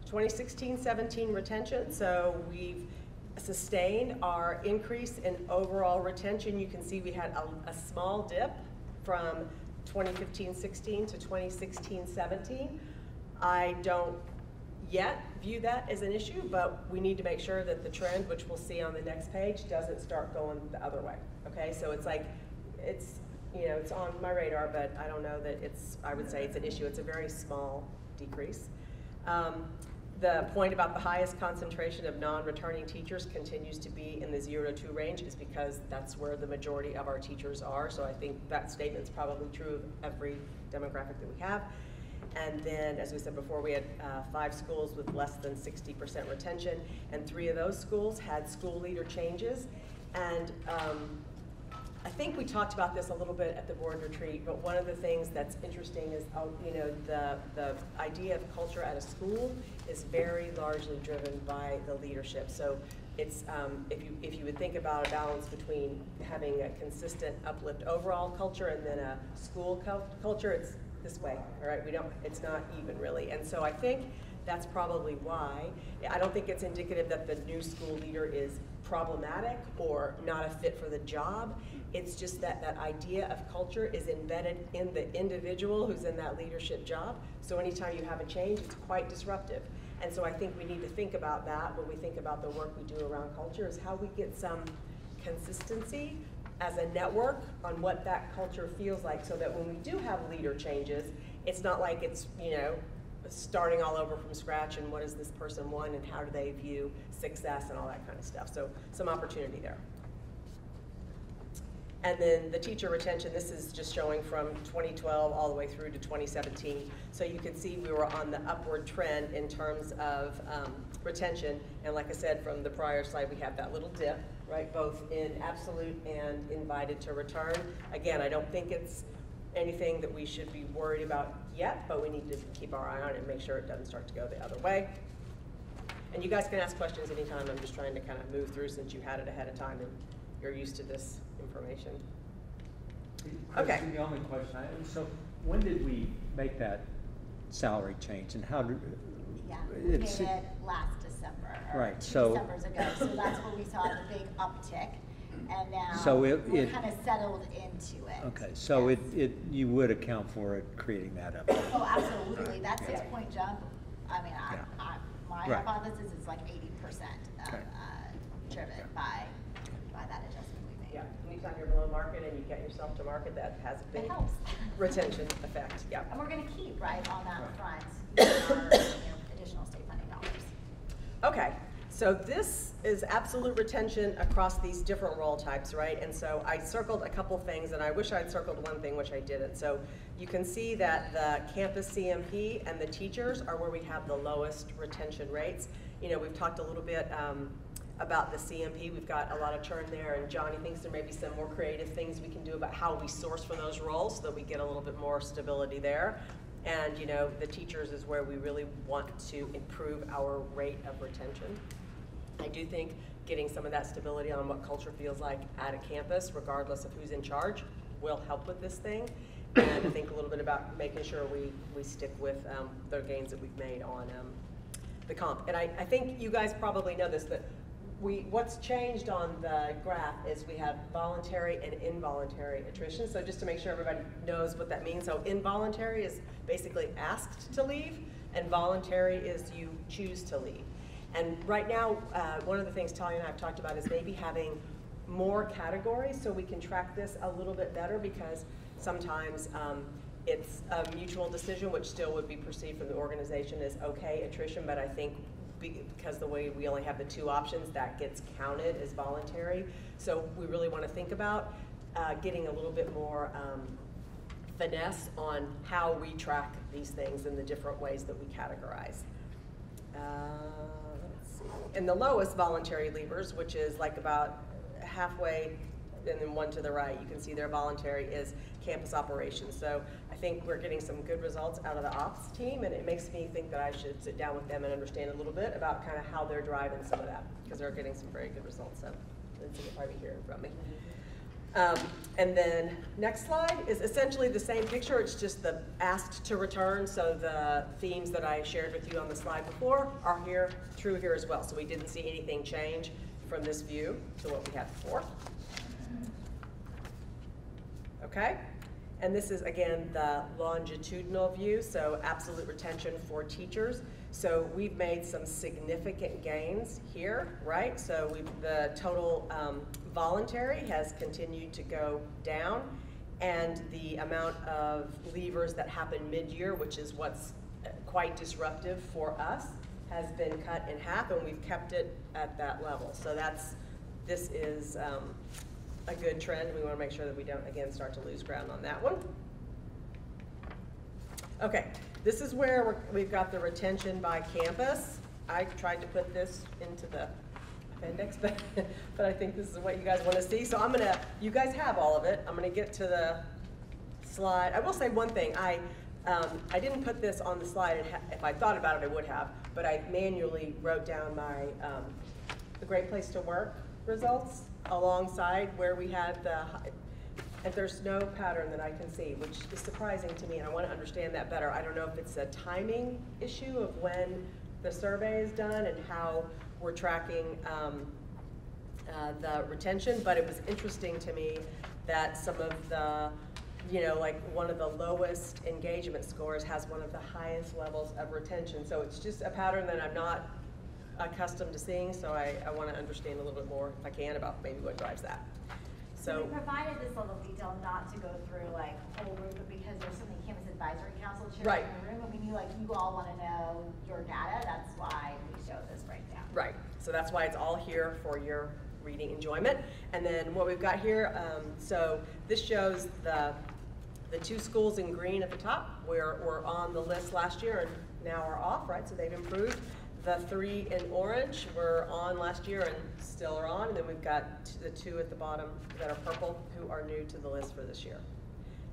2016-17 retention, so we've sustained our increase in overall retention. You can see we had a small dip from 2015-16 to 2016-17. I don't yet view that as an issue, but we need to make sure that the trend, which we'll see on the next page, doesn't start going the other way. Okay, so it's like, it's on my radar, but I don't know that I would say it's an issue. It's a very small decrease. the point about the highest concentration of non-returning teachers continues to be in the 0 to 2 range is because that's where the majority of our teachers are. So I think that statement's probably true of every demographic that we have. And then, as we said before, we had 5 schools with less than 60% retention, and 3 of those schools had school leader changes. And I think we talked about this a little bit at the board retreat, but one of the things that's interesting is, you know, the idea of culture at a school is very largely driven by the leadership. So it's, if you would think about a balance between having a consistent Uplift overall culture and then a school culture, it's this way, all right? It's not even really. And so I think that's probably why. I don't think it's indicative that the new school leader is problematic or not a fit for the job. It's just that that idea of culture is embedded in the individual who's in that leadership job. So anytime you have a change, it's quite disruptive. And so I think we need to think about that when we think about the work we do around culture, is how we get some consistency as a network on what that culture feels like, so that when we do have leader changes, it's not like it's, you know, starting all over from scratch and what does this person want and how do they view success and all that kind of stuff. So some opportunity there. And then the teacher retention, this is just showing from 2012 all the way through to 2017. So you can see we were on the upward trend in terms of retention. And like I said, from the prior slide, we have that little dip, right? Both in absolute and invited to return. Again, I don't think it's anything that we should be worried about yet, but we need to keep our eye on it and make sure it doesn't start to go the other way. And you guys can ask questions anytime. I'm just trying to kind of move through since you had it ahead of time and you're used to this information. Okay. The only question, so when did we make that salary change and how did Yeah, we made it last December, or right, 2 so, Decembers ago. So that's where we saw the big uptick. And now so we're it kind of settled into it. Okay, so yes. you would account for it creating that up. Oh, absolutely. That 6-point jump, I mean, my Right. hypothesis is like 80% driven by that adjustment we made. Yeah, anytime you're below market and you get yourself to market, that has a big It helps. retention effect. Yeah. And we're going to keep, right, on that front, our additional state funding dollars. Okay, so this is absolute retention across these different role types, right? And so I circled a couple things, and I wish I'd circled one thing, which I didn't. So you can see that the campus CMP and the teachers are where we have the lowest retention rates. You know, we've talked a little bit about the CMP. We've got a lot of churn there, and Johnny thinks there may be some more creative things we can do about how we source for those roles so that we get a little bit more stability there. And, you know, the teachers is where we really want to improve our rate of retention. I do think getting some of that stability on what culture feels like at a campus, regardless of who's in charge, will help with this thing. And I think a little bit about making sure we stick with the gains that we've made on the comp. And I think you guys probably know this, that what's changed on the graph is we have voluntary and involuntary attrition. So just to make sure everybody knows what that means. So involuntary is basically asked to leave, and voluntary is you choose to leave. And right now, one of the things Talia and I have talked about is maybe having more categories so we can track this a little bit better, because sometimes it's a mutual decision, which still would be perceived from the organization as okay, attrition, but I think because the way we only have the 2 options, that gets counted as voluntary. So we really want to think about getting a little bit more finesse on how we track these things in the different ways that we categorize. Let's see. And the lowest voluntary leavers, which is like about halfway and then one to the right, you can see their voluntary is campus operations. So I think we're getting some good results out of the ops team, and it makes me think that I should sit down with them and understand a little bit about kind of how they're driving some of that, because they're getting some very good results. So let's see if I can hear from me. And then next slide is essentially the same picture. It's just the asked to return. So the themes that I shared with you on the slide before are true here as well. So we didn't see anything change from this view to what we had before. Okay, and this is again the longitudinal view, so absolute retention for teachers. So we've made some significant gains here, right? So the total voluntary has continued to go down, and the amount of leavers that happen mid-year, which is what's quite disruptive for us, has been cut in half, and we've kept it at that level. So this is a good trend. We want to make sure that we don't, again, start to lose ground on that one. Okay, this is where we've got the retention by campus. I tried to put this into the appendix, but I think this is what you guys want to see. So you guys have all of it. I'm gonna get to the slide. I will say one thing. I didn't put this on the slide. If I thought about it, I would have, but I manually wrote down my the Great Place to Work results alongside where we had and there's no pattern that I can see, which is surprising to me, and I want to understand that better. I don't know if it's a timing issue of when the survey is done and how we're tracking the retention, but it was interesting to me that some of the, like one of the lowest engagement scores has one of the highest levels of retention. So it's just a pattern that I'm not accustomed to seeing, so I want to understand a little bit more, if I can, about maybe what drives that. So we provided this level of detail not to go through like whole group, but because there's so many campus advisory council chairs in the room, and we knew like you all want to know your data. That's why we showed this breakdown. Right. So that's why it's all here for your reading enjoyment. And then what we've got here, so this shows the 2 schools in green at the top were on the list last year and now are off, right? So they've improved. The 3 in orange were on last year and still are on. And then we've got the 2 at the bottom that are purple who are new to the list for this year.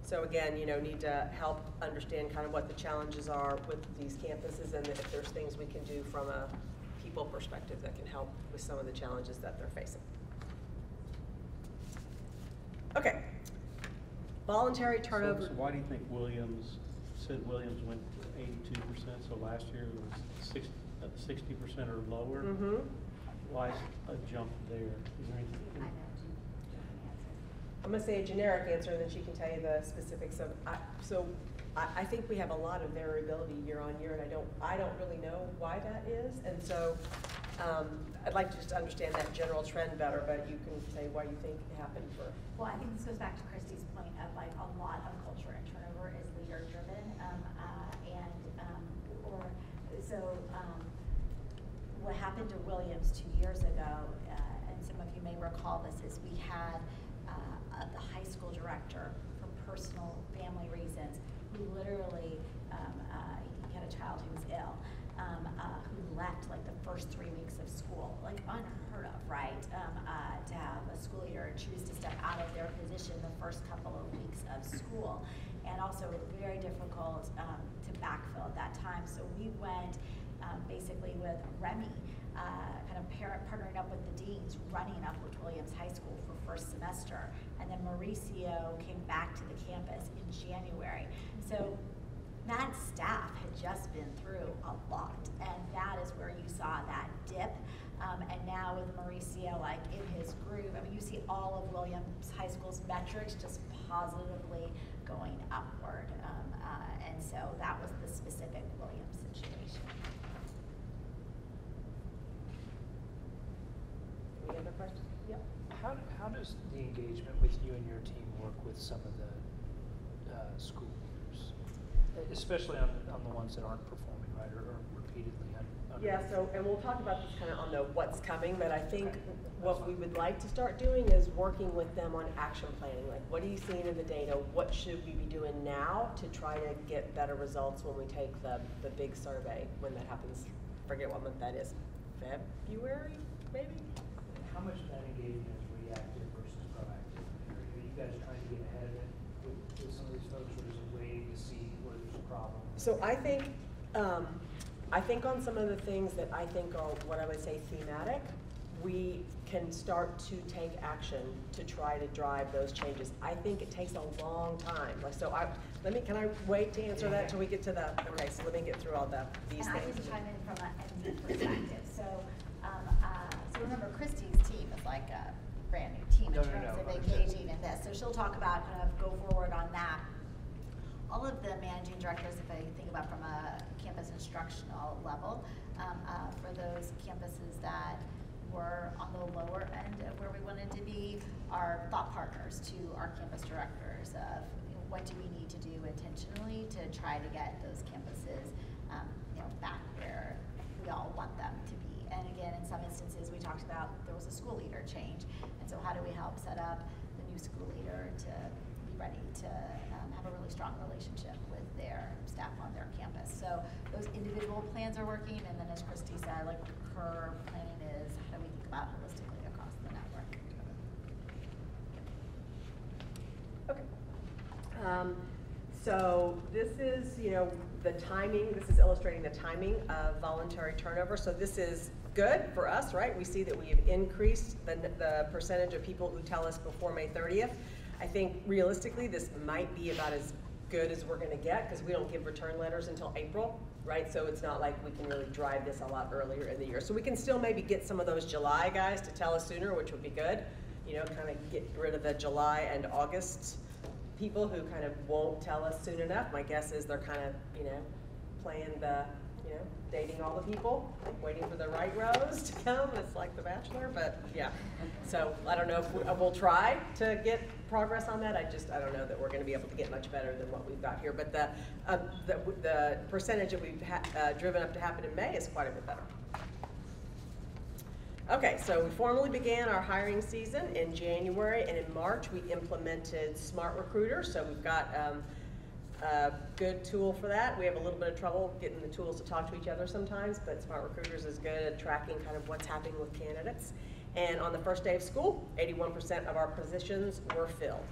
So again, need to help understand kind of what the challenges are with these campuses and if there's things we can do from a people perspective that can help with some of the challenges that they're facing. Okay. Voluntary turnover. So why do you think Williams went to 82%, so last year it was 60% or lower? Mm-hmm. Why is a jump there? Is there anything? I'm going to say a generic answer, and then she can tell you the specifics of. I think we have a lot of variability year on year, and I don't really know why that is. And so I'd like to just understand that general trend better, but you can say why you think it happened for. Well, I think this goes back to Christy's point of like a lot of culture and turnover is leader driven, what happened to Williams 2 years ago, and some of you may recall this, is we had the high school director for personal family reasons who literally he had a child who was ill, who left like the first 3 weeks of school, like unheard of, right? To have a school leader choose to step out of their position the first couple of weeks of school, and also very difficult to backfill at that time. So we went basically with Remy, kind of partnering up with the deans, running Uplift Williams High School for first semester, and then Mauricio came back to the campus in January. So that staff had just been through a lot, and that is where you saw that dip. And now with Mauricio, like in his groove, I mean, you see all of Williams High School's metrics just positively going upward. And so that was the specific Williams situation. Any other questions? Yep. How does the engagement with you and your team work with some of the school leaders, especially on the ones that aren't performing right or repeatedly? Yeah, and we'll talk about this kind of on the what's coming, but I think what we would like to start doing is working with them on action planning. Like, what are you seeing in the data? What should we be doing now to try to get better results when we take the big survey, when that happens? Forget what month that is. February, maybe? How much of that engagement is reactive versus proactive? Are you guys trying to get ahead of it with some of these folks, or is it waiting to see where there's a problem? So I think on some of the things that I think are what I would say thematic, we can start to take action to try to drive those changes. I think it takes a long time. So can I wait to answer that till we get to the, okay, so let me get through all these and things. I can chime in from an MD perspective. So remember, Christy's team is like a brand new team in terms of engaging in this. So she'll talk about kind of go forward on that. All of the managing directors, if I think about from a campus instructional level, for those campuses that were on the lower end of where we wanted to be, are thought partners to our campus directors of what do we need to do intentionally to try to get those campuses back where we all want them to be. And again, in some instances, we talked about there was a school leader change. And so how do we help set up the new school leader to be ready to have a really strong relationship with their staff on their campus? So those individual plans are working, and then as Christy said, like her plan is how do we think about holistically across the network? Okay. So this is, the timing, this is illustrating the timing of voluntary turnover. So this is good for us, right? We see that we've increased the percentage of people who tell us before May 30th. I think realistically, this might be about as good as we're gonna get because we don't give return letters until April, right? So it's not like we can really drive this a lot earlier in the year. So we can still maybe get some of those July guys to tell us sooner, which would be good. Kind of get rid of the July and August people who kind of won't tell us soon enough. My guess is they're kind of, playing the, dating all the people, waiting for the right rose to come. It's like The Bachelor, but yeah. So I don't know if we'll try to get progress on that. I don't know that we're going to be able to get much better than what we've got here. But the percentage that we've driven up to happen in May is quite a bit better. Okay, so we formally began our hiring season in January, and in March we implemented Smart Recruiter. So we've got a good tool for that. We have a little bit of trouble getting the tools to talk to each other sometimes, but Smart Recruiters is good at tracking kind of what's happening with candidates. And on the first day of school, 81% of our positions were filled.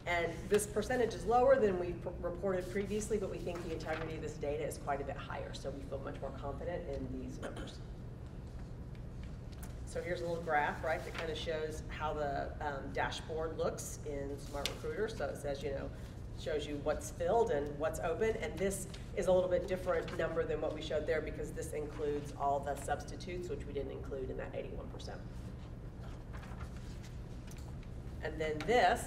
And this percentage is lower than we reported previously, but we think the integrity of this data is quite a bit higher, so we feel much more confident in these numbers. So here's a little graph, right, that kind of shows how the dashboard looks in Smart Recruiter. So it says, shows you what's filled and what's open. And this is a little bit different number than what we showed there because this includes all the substitutes, which we didn't include in that 81%. And then this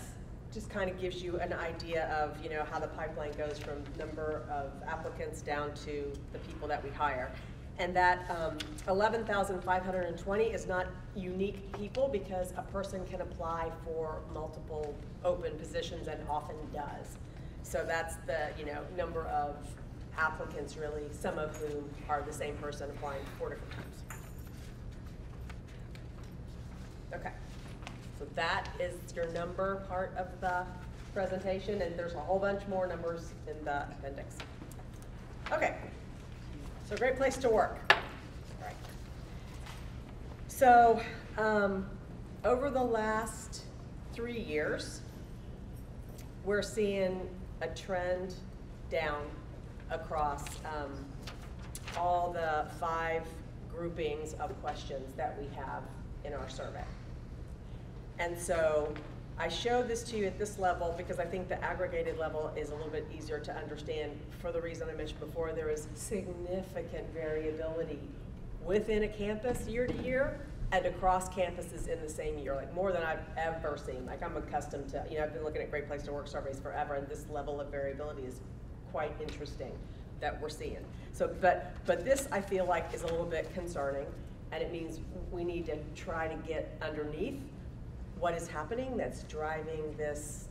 just kind of gives you an idea of, how the pipeline goes from number of applicants down to the people that we hire. And that 11,520 is not unique people because a person can apply for multiple open positions and often does. So that's the number of applicants really, some of whom are the same person applying 4 different times. Okay, so that is your number part of the presentation, and there's a whole bunch more numbers in the appendix. Okay. So great place to work. All right. So over the last 3 years, we're seeing a trend down across all the 5 groupings of questions that we have in our survey. And so I showed this to you at this level because I think the aggregated level is a little bit easier to understand for the reason I mentioned before. There is significant variability within a campus year to year and across campuses in the same year, like more than I've ever seen. Like I'm accustomed to, I've been looking at Great Place to Work surveys forever, and this level of variability is quite interesting that we're seeing. So, but this I feel like is a little bit concerning, and it means we need to try to get underneath what is happening that's driving this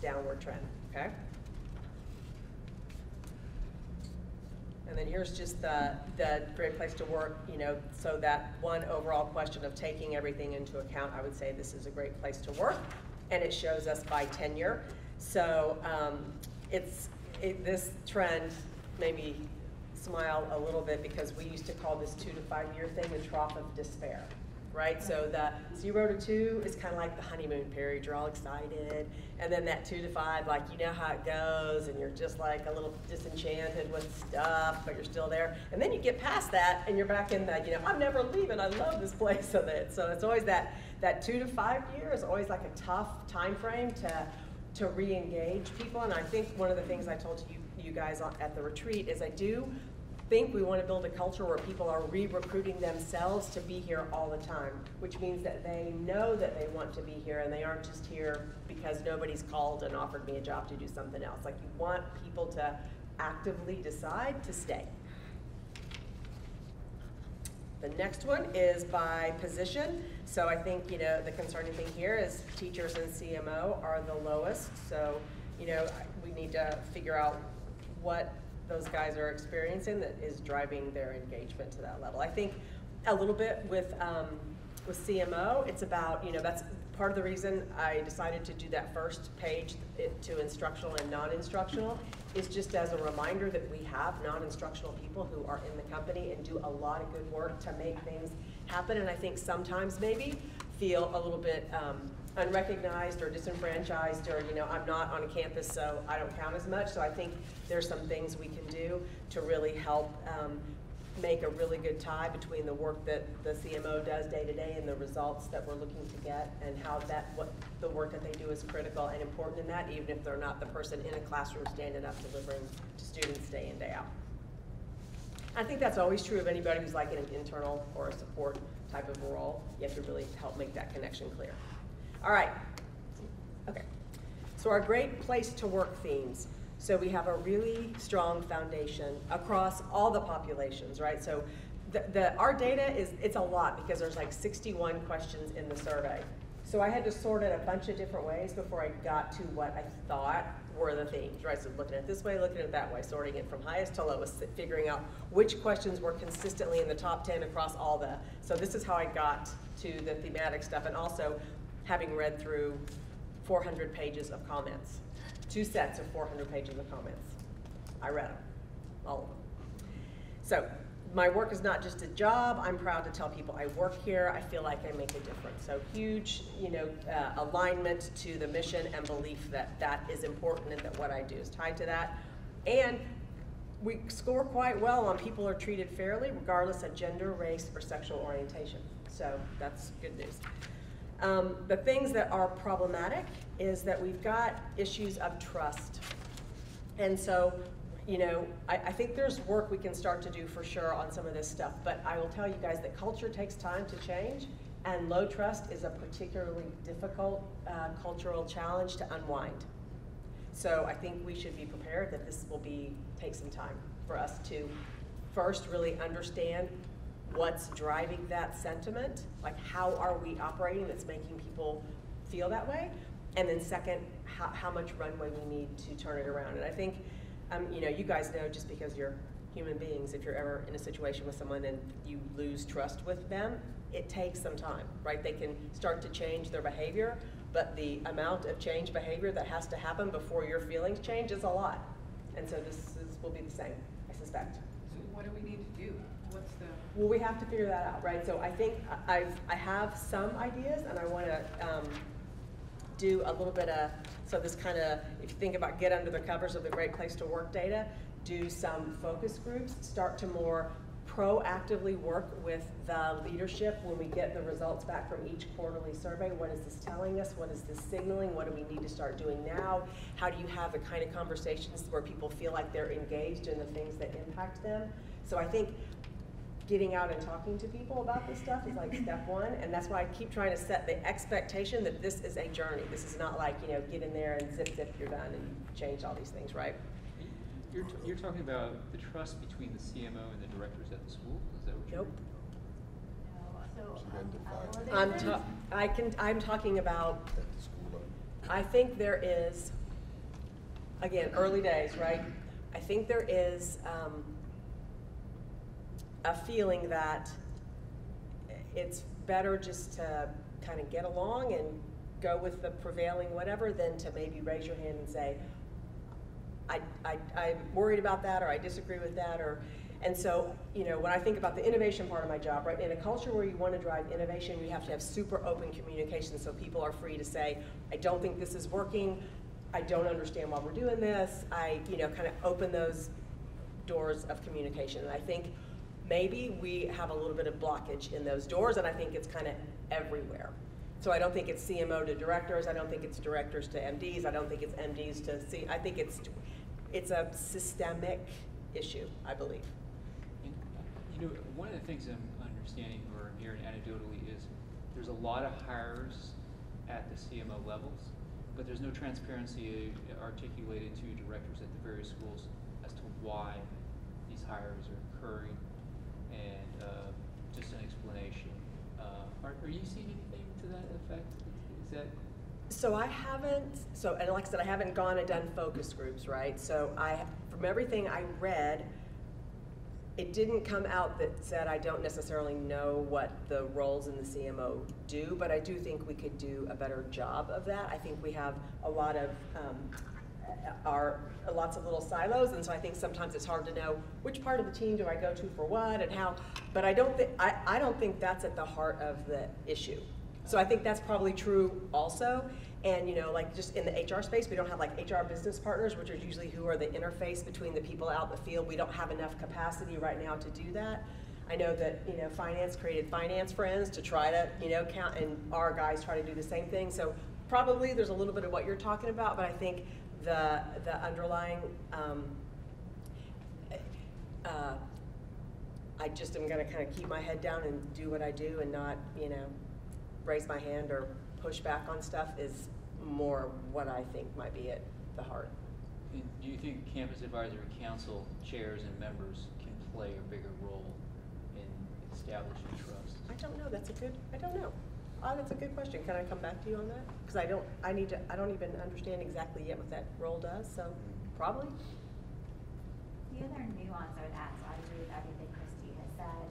downward trend, okay? And then here's just the Great Place to Work, so that one overall question of taking everything into account, I would say this is a great place to work, and it shows us by tenure. So this trend made me smile a little bit because we used to call this 2 to 5 year thing the trough of despair. Right, so the 0 to 2 is kind of like the honeymoon period. You're all excited, and then that 2 to 5, like how it goes, and you're just like a little disenchanted with stuff, but you're still there. And then you get past that, and you're back in that, I'm never leaving. I love this place. So it's always that 2 to 5 year is always like a tough time frame to re-engage people. And I think one of the things I told you guys at the retreat is I do think we want to build a culture where people are re-recruiting themselves to be here all the time, which means that they know that they want to be here and they aren't just here because nobody's called and offered me a job to do something else. Like you want people to actively decide to stay. The next one is by position. So I think, the concerning thing here is teachers and CMO are the lowest. So, we need to figure out what those guys are experiencing that is driving their engagement to that level. I think a little bit with CMO, it's about, that's part of the reason I decided to do that first page to instructional and non-instructional, is just as a reminder that we have non-instructional people who are in the company and do a lot of good work to make things happen, and I think sometimes maybe feel a little bit unrecognized or disenfranchised, or I'm not on a campus, so I don't count as much. So I think there's some things we can do to really help make a really good tie between the work that the CMO does day to day and the results that we're looking to get, and how what the work that they do is critical and important in that, even if they're not the person in a classroom standing up delivering to students day in, day out. I think that's always true of anybody who's like in an internal or a support type of role. You have to really help make that connection clear. All right, okay. So our great place to work themes. So we have a really strong foundation across all the populations, right? So our data it's a lot because there's like 61 questions in the survey. So I had to sort it a bunch of different ways before I got to what I thought were the themes, right? So looking at it this way, looking at it that way, sorting it from highest to lowest, figuring out which questions were consistently in the top 10 across all the, so this is how I got to the thematic stuff, and also having read through 400 pages of comments. 2 sets of 400 pages of comments. I read them, all of them. So my work is not just a job. I'm proud to tell people I work here. I feel like I make a difference. So huge, alignment to the mission and belief that that is important and that what I do is tied to that. And we score quite well on people are treated fairly regardless of gender, race, or sexual orientation. So that's good news. The things that are problematic is that we've got issues of trust. And so, I think there's work we can start to do for sure on some of this stuff, but I will tell you guys that culture takes time to change, and low trust is a particularly difficult cultural challenge to unwind. So I think we should be prepared that this will take some time for us to first really understand what's driving that sentiment, like how are we operating that's making people feel that way, and then second, how much runway we need to turn it around. And I think, you guys know, just because you're human beings, if you're ever in a situation with someone and you lose trust with them, it takes some time, right? They can start to change their behavior, but the amount of change behavior that has to happen before your feelings change is a lot. And so will be the same, I suspect. So what do we need to do? What's the... Well, we have to figure that out, right? So I think I have some ideas, and I want to do a little bit of, so this kind of, if you think about get under the covers of the Great Place to Work data, do some focus groups, start to more proactively work with the leadership when we get the results back from each quarterly survey. What is this telling us? What is this signaling? What do we need to start doing now? How do you have the kind of conversations where people feel like they're engaged in the things that impact them? So I think getting out and talking to people about this stuff is like step one, and that's why I keep trying to set the expectation that this is a journey. This is not like, get in there and zip, you're done, and you change all these things, right? You're talking about the trust between the CMO and the directors at the school? Is that what you're I'm talking about, I think there is, again, early days, right? I think there is a feeling that it's better just to kind of get along and go with the prevailing whatever than to maybe raise your hand and say, I'm worried about that, or I disagree with that, and so, when I think about the innovation part of my job, right, in a culture where you want to drive innovation, you have to have super open communication so people are free to say, I don't think this is working, I don't understand why we're doing this, kind of open those doors of communication, and I think maybe we have a little bit of blockage in those doors, and I think it's kind of everywhere. So I don't think it's CMO to directors, I don't think it's directors to MDs, I don't think it's MDs to I think it's a systemic issue, I believe. And, one of the things I'm understanding or hearing anecdotally is there's a lot of hires at the CMO levels, but there's no transparency articulated to directors at the various schools as to why these hires are occurring, and just an explanation. Are you seeing anything to that effect? Is that? So I haven't, and like I said, I haven't gone and done focus groups, right? So from everything I read, it didn't come out that said I don't necessarily know what the roles in the CMO do, but I do think we could do a better job of that. I think we have a lot of lots of little silos, and so I think sometimes it's hard to know which part of the team do I go to for what and how. But I don't think that's at the heart of the issue. So I think that's probably true also. And like just in the HR space, we don't have like HR business partners, which are usually who are the interface between the people out in the field. We don't have enough capacity right now to do that. I know that finance created finance friends to try to count, and our guys try to do the same thing. So probably there's a little bit of what you're talking about, but I think the underlying I just am going to kind of keep my head down and do what I do and not raise my hand or push back on stuff is more what I think might be at the heart. And do you think Campus Advisory Council chairs and members can play a bigger role in establishing trust? I don't know. I don't know. That's a good question. Can I come back to you on that? Because I don't even understand exactly yet what that role does. So probably. The other nuance I would add, so I agree with everything Christy has said.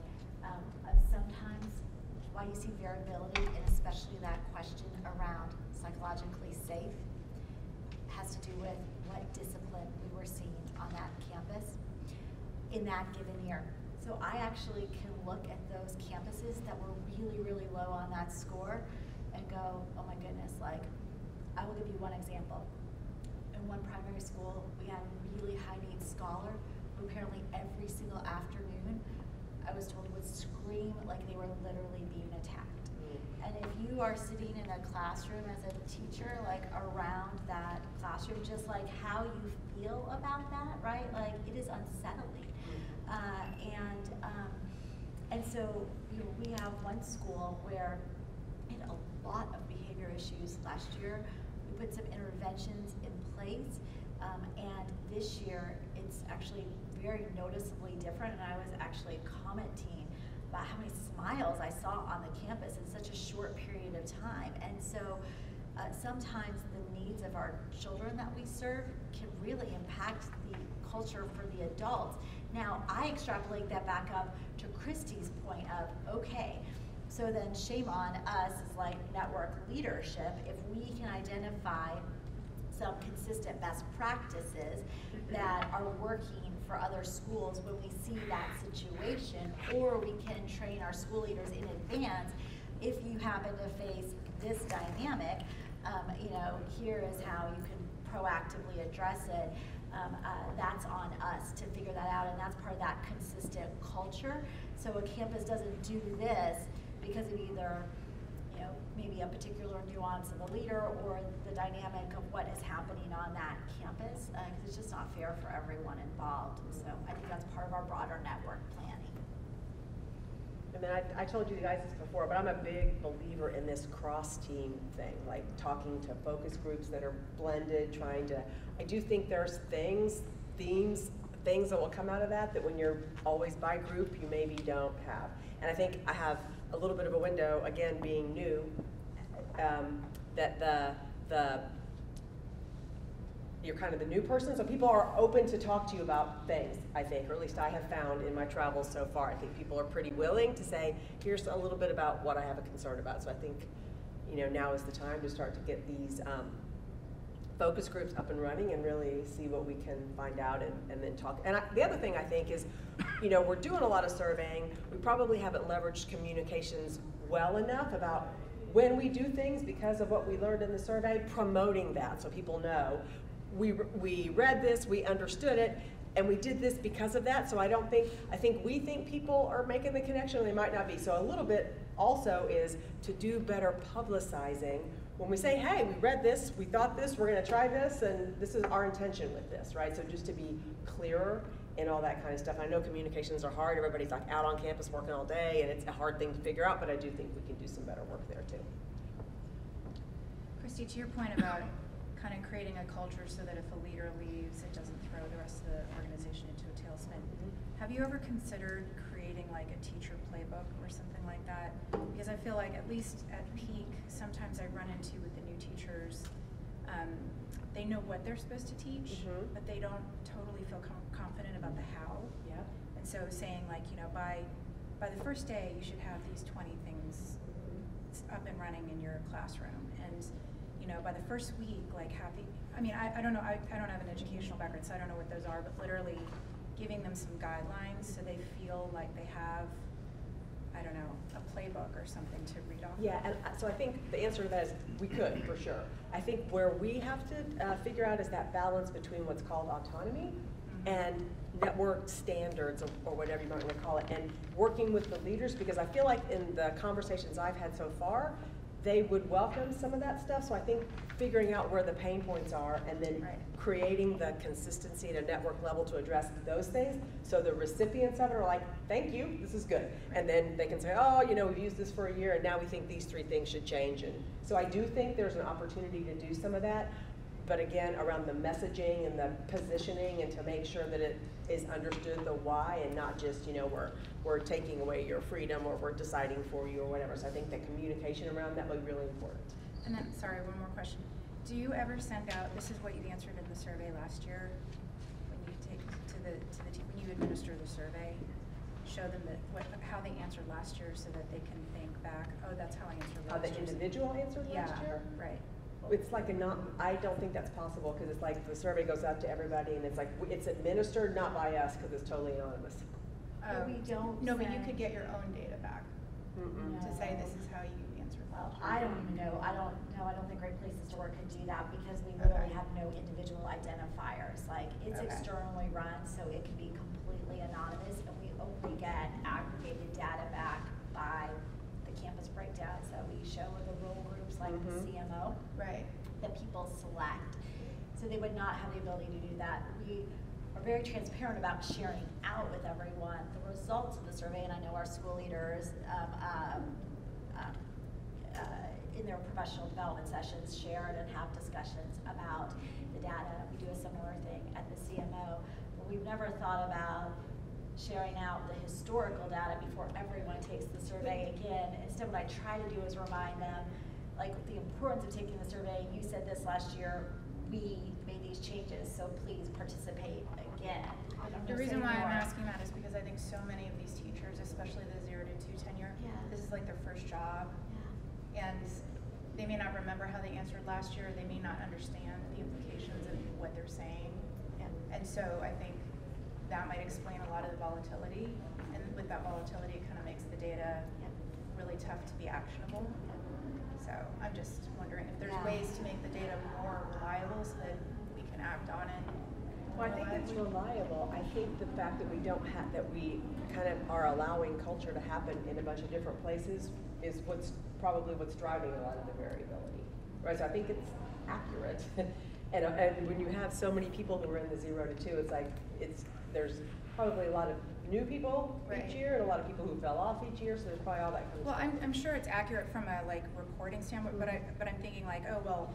Sometimes why you see variability, and especially that question around psychologically safe, has to do with what discipline we were seeing on that campus in that given year. So I actually can look at those campuses that were really, really low on that score and go, oh my goodness, like, I will give you one example. In one primary school, we had a really high needs scholar who apparently every single afternoon, I was told, would scream like they were literally being attacked. And if you are sitting in a classroom as a teacher, like around that classroom, just like how you feel about that, right? Like it is unsettling. And so we have one school where we had a lot of behavior issues last year. We put some interventions in place, and this year it's actually very noticeably different. And I was actually commenting about how many smiles I saw on the campus in such a short period of time. And so sometimes the needs of our children that we serve can really impact the culture for the adults. Now, I extrapolate that back up to Christy's point of, okay, so then shame on us as like network leadership if we can identify some consistent best practices that are working for other schools when we see that situation, or we can train our school leaders in advance. If you happen to face this dynamic, here is how you can proactively address it. That's on us to figure that out, and that's part of that consistent culture. So a campus doesn't do this because of either, maybe a particular nuance of a leader or the dynamic of what is happening on that campus, because it's just not fair for everyone involved. So I think that's part of our broader network planning. And then I told you guys this before, but I'm a big believer in this cross-team thing, like talking to focus groups that are blended, I do think there's things that will come out of that when you're always by group, you maybe don't have. And I think I have a little bit of a window, again, being new, that you're kind of the new person, so people are open to talk to you about things, I think, or at least I have found in my travels so far. I think people are pretty willing to say, here's a little bit about what I have a concern about. So I think, now is the time to start to get these focus groups up and running and really see what we can find out and then talk. And the other thing I think is, we're doing a lot of surveying. We probably haven't leveraged communications well enough about when we do things because of what we learned in the survey, promoting that so people know. We read this, we understood it, and we did this because of that. So I think we think people are making the connection, and they might not be. So a little bit also is to do better publicizing. When we say, hey, we read this, we thought this, we're gonna try this, and this is our intention with this, right? So just to be clearer and all that kind of stuff. I know communications are hard. Everybody's like out on campus working all day, and it's a hard thing to figure out, but I do think we can do some better work there too. Christy, to your point about kind of creating a culture so that if a leader leaves, it doesn't throw the rest of the organization into a tailspin. Have you ever considered creating like a teacher playbook or something like that? Because I feel like at least at peak, sometimes I run into with the new teachers, they know what they're supposed to teach, Mhm. but they don't totally feel confident about the how. Yeah. And so saying like, you know, by the first day, you should have these 20 things up and running in your classroom. And, you know, by the first week, like I don't know, I don't have an educational background, so I don't know what those are, but literally giving them some guidelines so they feel like they have, I don't know, a playbook or something to read off. Yeah, and so I think the answer to that is we could, for sure. I think where we have to figure out is that balance between what's called autonomy and network standards, or whatever you might want to call it, and working with the leaders, because I feel like in the conversations I've had so far, they would welcome some of that stuff. So I think figuring out where the pain points are and then creating the consistency at a network level to address those things, so the recipients of it are like, thank you, this is good. And then they can say, oh, you know, we've used this for a year and now we think these 3 things should change. And so I do think there's an opportunity to do some of that, but again, around the messaging and the positioning, and to make sure that it is understood the why, and not just, you know, we're taking away your freedom or we're deciding for you or whatever. So I think the communication around that would be really important. And then, sorry, one more question. Do you ever send out, this is what you answered in the survey last year, when you take to the team, when you administer the survey, show them how they answered last year so that they can think back, oh, that's how I answered last year. How the individual answered last year? Right. It's like I don't think that's possible, because it's like the survey goes out to everybody and it's like, it's administered not by us because it's totally anonymous. We don't No, but you send- could get your own data back to say this is how you answered Well, last year. I don't even know. I don't think Great Places to Work could do that, because we literally have no individual identifiers. Like, it's externally run, so it can be completely anonymous, and we only get aggregated data back by the campus breakdowns that we show in the role groups, like the CMO, that people select. So they would not have the ability to do that. We are very transparent about sharing out with everyone the results of the survey, and I know our school leaders in their professional development sessions shared and have discussions about the data. We do a similar thing at the CMO, but we've never thought about sharing out the historical data before everyone takes the survey again. Instead, what I try to do is remind them, like, the importance of taking the survey. You said this last year, we made these changes, so please participate again. The reason why I'm asking that is because I think so many of these teachers, especially the 0 to 2 tenure, this is like their first job. And they may not remember how they answered last year. They may not understand the implications of what they're saying. And so I think that might explain a lot of the volatility. And with that volatility, it kind of makes the data really tough to be actionable. So I'm just wondering if there's ways to make the data more reliable so that we can act on it. Well, I think it's reliable. I think the fact that we don't have, that we kind of are allowing culture to happen in a bunch of different places is probably what's driving a lot of the variability, right? So I think it's accurate. and when you have so many people who are in the 0 to 2, it's like, there's probably a lot of new people each year and a lot of people who fell off each year, so there's probably all that kind of stuff. Well, I'm sure it's accurate from a reporting standpoint, but I'm thinking like, oh, well,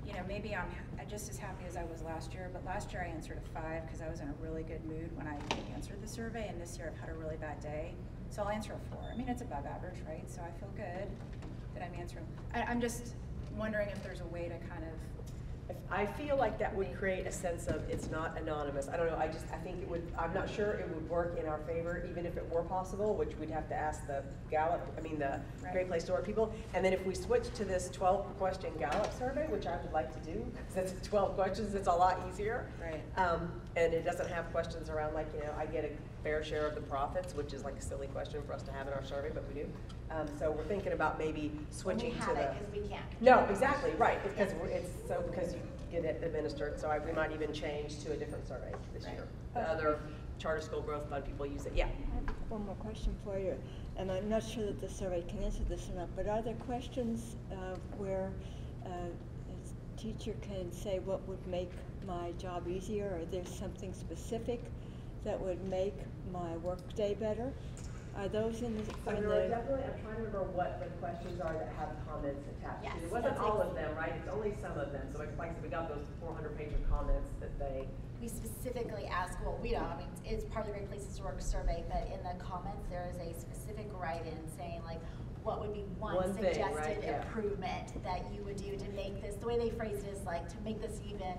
you know, maybe I'm just as happy as I was last year, but last year I answered a 5 because I was in a really good mood when I answered the survey, and this year I've had a really bad day, so I'll answer a 4. I mean, it's above average, right? So I feel good that I'm answering. I'm just wondering if there's a way to kind of. I feel like that would create a sense of it's not anonymous. I don't know, I think it would, I'm not sure it would work in our favor, even if it were possible, which we'd have to ask the Great Place to Work people. And then if we switch to this 12-question Gallup survey, which I would like to do, because it's 12 questions, it's a lot easier. Right. And it doesn't have questions around, like, you know, I get a fair share of the profits, which is like a silly question for us to have in our survey, but we do. So we're thinking about maybe switching to the. Because we can't. No, exactly, right, because because you get it administered, so we might even change to a different survey this year. The other charter school growth fund people use it, yeah. I have one more question for you, and I'm not sure that the survey can answer this or not, but are there questions where a teacher can say what would make my job easier, or there's something specific that would make my work day better? Are those in the? Definitely, I'm trying to remember what the questions are that have comments attached to. It wasn't all of them, right? It's only some of them. So it's like we got those 400-page of comments that they. We specifically ask, well, we don't, I mean, it's part of the Great Places to Work survey, but in the comments, there is a specific write-in saying, like, what would be one One thing, suggested right? Yeah. improvement that you would do to make this, the way they phrased it is like, to make this even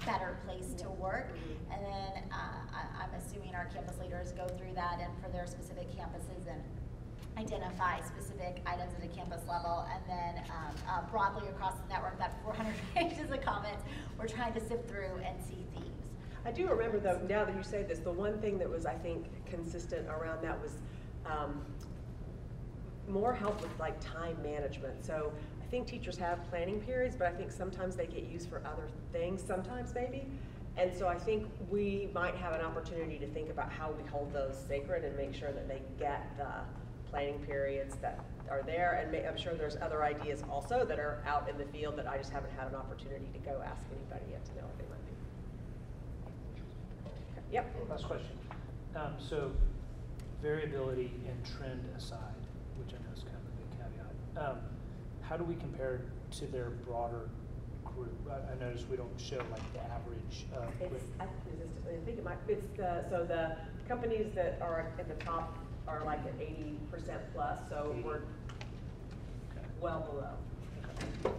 better place to work. And then I'm assuming our campus leaders go through that and for their specific campuses and identify specific items at a campus level, and then broadly across the network, that 400 pages of comments, we're trying to sift through and see themes. I do remember though, now that you say this, the one thing that was, I think, consistent around that was more help with like time management. So I think teachers have planning periods, but I think sometimes they get used for other things, sometimes maybe. And so I think we might have an opportunity to think about how we hold those sacred and make sure that they get the planning periods that are there. And I'm sure there's other ideas also that are out in the field that I just haven't had an opportunity to go ask anybody yet to know what they might be. Okay. Yep. Last question. So variability and trend aside, which I know is kind of a big caveat, how do we compare to their broader group? I noticed we don't show like the average. I think it might. It's so the companies that are at the top are like at 80% plus. So 80. We're well below.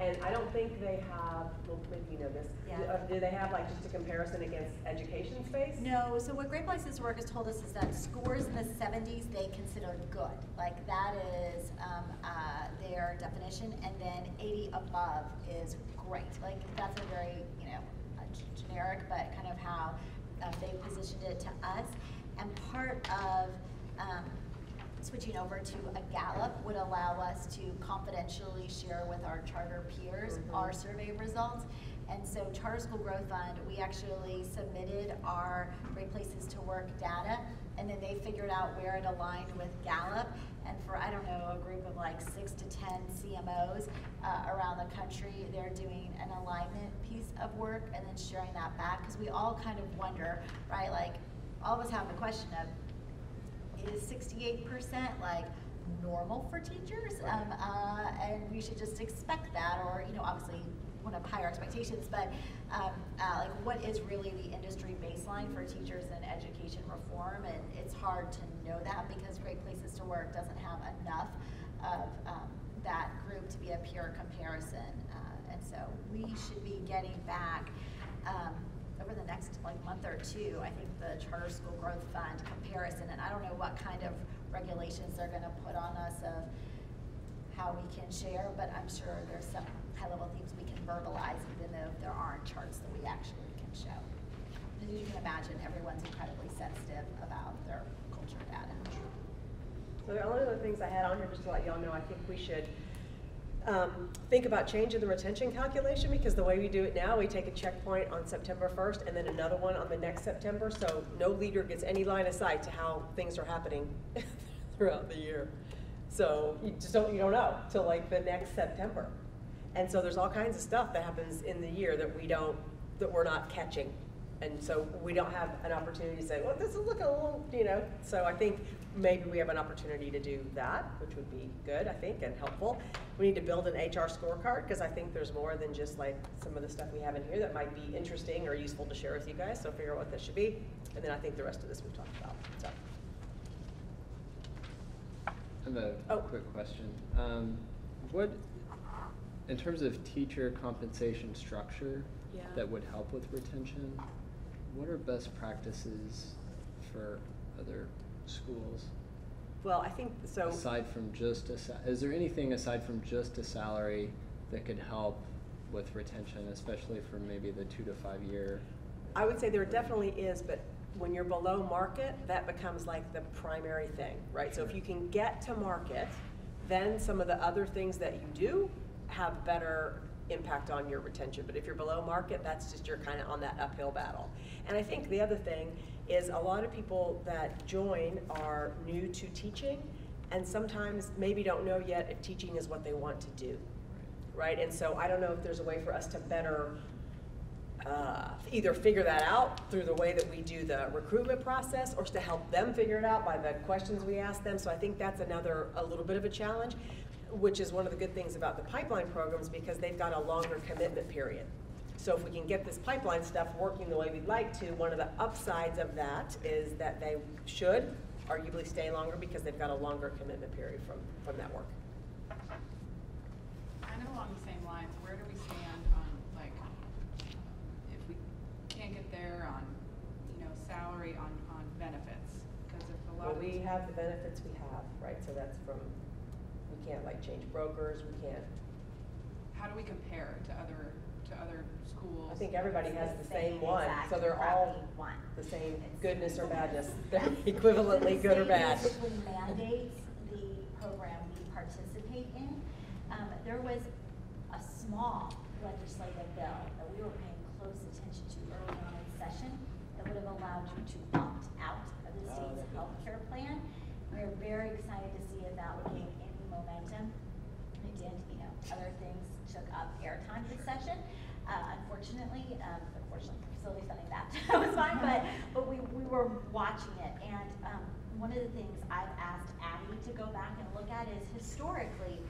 And I don't think they have. Well, maybe you know this. Yeah. Do they have like just a comparison against education space? No, so what Great Places to Work has told us is that scores in the 70s they consider good. Like that is their definition, and then 80 above is great. Like that's a very, generic, but kind of how they positioned it to us. And part of switching over to a Gallup would allow us to confidentially share with our charter peers our survey results. And so Charter School Growth Fund, we actually submitted our Great Places to Work data, and then they figured out where it aligned with Gallup. And for, I don't know, a group of like 6 to 10 CMOs around the country, they're doing an alignment piece of work and then sharing that back. Because we all kind of wonder, right, like all of us have the question of, is 68% like normal for teachers? And we should just expect that, or obviously want to have higher expectations, but like what is really the industry baseline for teachers in education reform? And it's hard to know that because Great Places to Work doesn't have enough of that group to be a pure comparison. And so we should be getting back over the next month or two, I think the Charter School Growth Fund comparison, and I don't know what kind of regulations they're going to put on us of how we can share, but I'm sure there's some high-level things we can verbalize, even though there aren't charts that we actually can show. As you can imagine, everyone's incredibly sensitive about their culture data. So the only other things I had on here, just to let y'all know, I think we should think about changing the retention calculation, because the way we do it now, we take a checkpoint on September 1st and then another one on the next September, so no leader gets any line of sight to how things are happening throughout the year. So you don't know till like the next September. And so there's all kinds of stuff that happens in the year that we're not catching. And so we don't have an opportunity to say, well, this is looking a little, So I think maybe we have an opportunity to do that, which would be good, I think, and helpful. We need to build an HR scorecard, because I think there's more than just like some of the stuff we have in here that might be interesting or useful to share with you guys. So figure out what that should be. And then I think the rest of this we've talked about. So. I have a quick question. What, in terms of teacher compensation structure that would help with retention, what are best practices for other schools? Well, I think so. Aside from just is there anything aside from just a salary that could help with retention, especially for maybe the 2 to 5 year? I would say there definitely is, but when you're below market, that becomes like the primary thing, right? So if you can get to market, then some of the other things that you do have better impact on your retention. But if you're below market, that's just you're kind of on that uphill battle. And I think the other thing is a lot of people that join are new to teaching and sometimes maybe don't know yet if teaching is what they want to do, right? And so I don't know if there's a way for us to better either figure that out through the way that we do the recruitment process, or to help them figure it out by the questions we ask them. So I think that's a little bit of a challenge, which is one of the good things about the pipeline programs, because they've got a longer commitment period. So if we can get this pipeline stuff working the way we'd like to, one of the upsides of that is that they should arguably stay longer because they've got a longer commitment period from that work. Kind of along the same lines, where do we stand on, like, if we can't get there on, you know, salary, on benefits? Because if a lot Well, of we have the benefits we have, right? So that's from, we can't like change brokers, we can't. How do we compare to other schools? I think everybody has the same Same one, exact so they're all crappy one. the same goodness or badness. They're equivalently good or bad. The state basically mandates the program we participate in. There was a small legislative bill that we were paying close attention to early on in session that would have allowed you to opt out of the state's health care plan. We were very excited to see if that would gain any momentum. It did, you know, other things took up airtime this session. Unfortunately, for facility funding, that was fine, but we were watching it. And one of the things I've asked Addie to go back and look at is historically,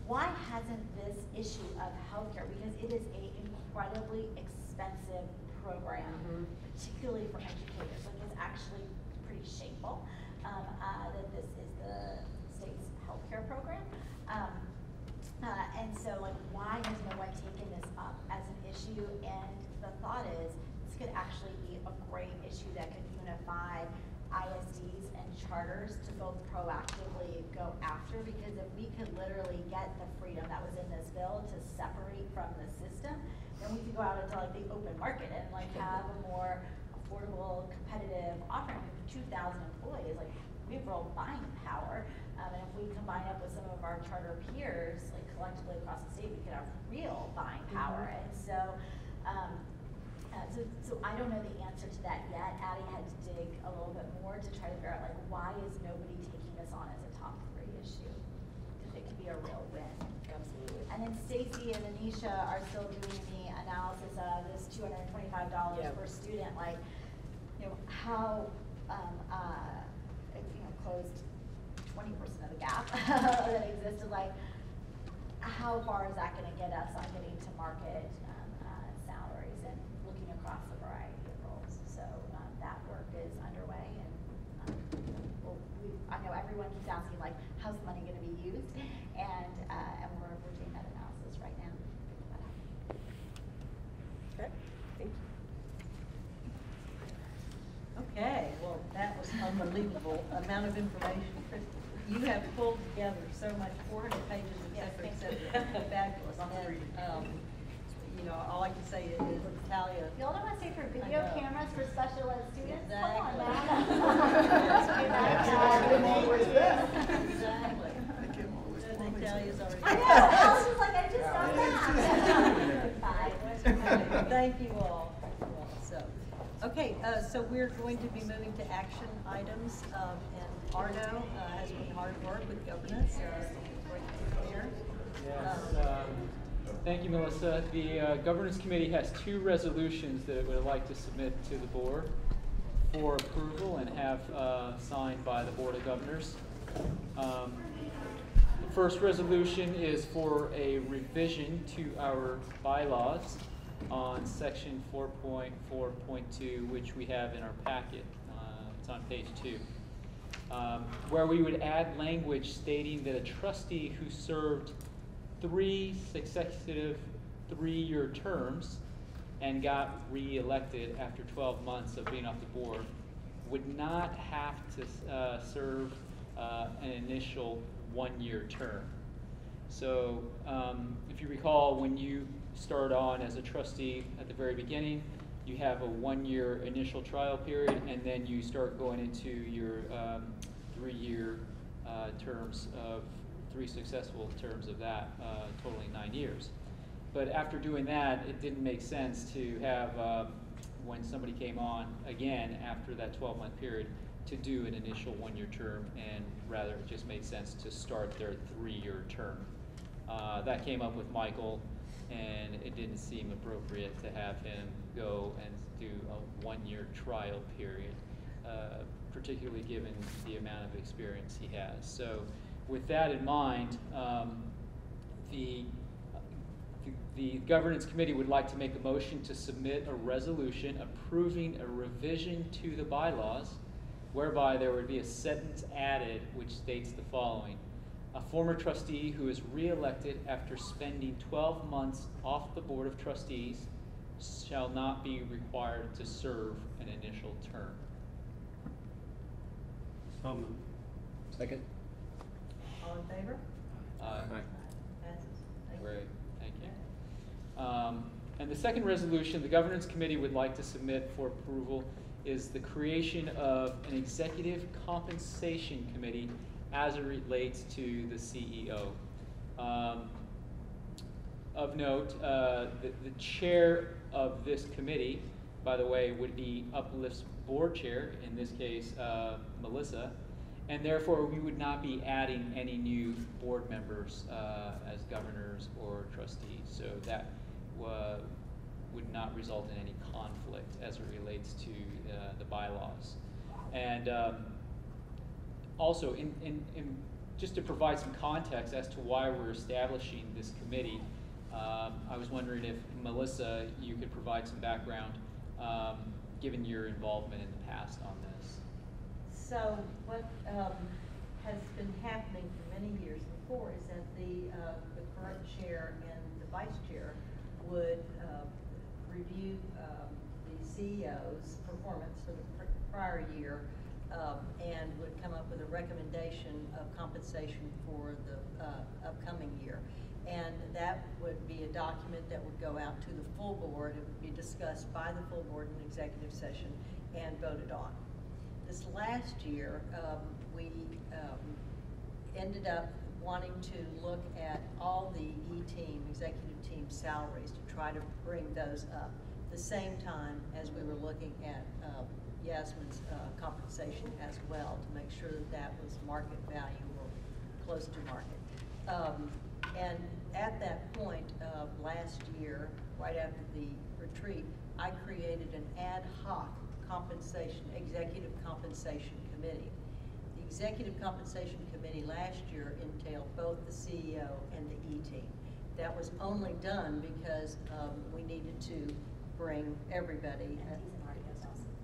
why hasn't this issue of healthcare, because it is an incredibly expensive program, particularly for educators. Like, it's actually pretty shameful that this is the state's healthcare program. And so, like, why has no one taken this up as an issue? And the thought is, this could actually be a great issue that could unify ISDs and charters to both proactively go after, because if we could literally get the freedom that was in this bill to separate from the system, then we could go out into like the open market and like have a more affordable, competitive offering. For 2,000 employees, like, we have real buying power. And if we combine up with some of our charter peers, like collectively across the state, we could have real buying power. And so, so I don't know the answer to that yet. Addie had to dig a little bit more to try to figure out, like, why is nobody taking this on as a top 3 issue? Because it could be a real win. Absolutely. And then Stacy and Anisha are still doing the analysis of this $225 per student. Like, you know, how, you know, closed 20% of the gap that existed. Like, how far is that going to get us on getting to market salaries and looking across a variety of roles? So that work is underway, and I know everyone keeps asking, like, how's the money going to be used, and we're doing that analysis right now. Okay, thank you. Okay, well, that was unbelievable amount of information, Kristen. You have pulled together so much, 400 pages, et cetera, fabulous. And, you know, all I can say is Natalia. Y'all don't want to stay for video cameras for special ed students? Exactly. Come on, Exactly. Natalia's already. I know, I was just like, I just saw that. Bye. Thank you all. So, okay, so we're going to be moving to action items, and Arno has been hard work with governance. Great to hear. Yes, thank you, Melissa. The Governance Committee has 2 resolutions that it would like to submit to the board for approval and have signed by the Board of Governors. The first resolution is for a revision to our bylaws on section 4.4.2, which we have in our packet. It's on page 2. Where we would add language stating that a trustee who served 3 successive 3-year terms and got re-elected after 12 months of being off the board would not have to serve an initial 1-year term. So if you recall, when you start on as a trustee at the very beginning, you have a 1-year initial trial period, and then you start going into your 3-year terms of 3 successful terms of that, totaling 9 years. But after doing that, it didn't make sense to have, when somebody came on again after that 12-month period, to do an initial 1-year term, and rather it just made sense to start their 3-year term. That came up with Michael, and it didn't seem appropriate to have him go and do a 1-year trial period, particularly given the amount of experience he has. So with that in mind, the Governance Committee would like to make a motion to submit a resolution approving a revision to the bylaws whereby there would be a sentence added which states the following. A former trustee who is re-elected after spending 12 months off the Board of Trustees shall not be required to serve an initial term. So moved. Second? All in favor? Aye. Passes. Thank you. Great, thank you. And the second resolution the Governance Committee would like to submit for approval is the creation of an Executive Compensation Committee as it relates to the CEO. Of note, the chair of this committee, by the way, would be Uplift's board chair, in this case, Melissa, and therefore we would not be adding any new board members as governors or trustees. So that would not result in any conflict as it relates to the bylaws. And also, just to provide some context as to why we're establishing this committee, I was wondering if, Melissa, you could provide some background, given your involvement in the past on this. So what has been happening for many years before is that the current chair and the vice chair would review the CEO's performance for the prior year and would come up with a recommendation of compensation for the upcoming year. And that would be a document that would go out to the full board. It would be discussed by the full board in executive session and voted on. This last year, we ended up wanting to look at all the E-team, executive team salaries to try to bring those up. At the same time as we were looking at Yasmin's compensation as well to make sure that that was market value or close to market. And at that point last year, right after the retreat, I created an ad hoc executive compensation committee. The executive compensation committee last year entailed both the CEO and the E-team. That was only done because we needed to bring everybody.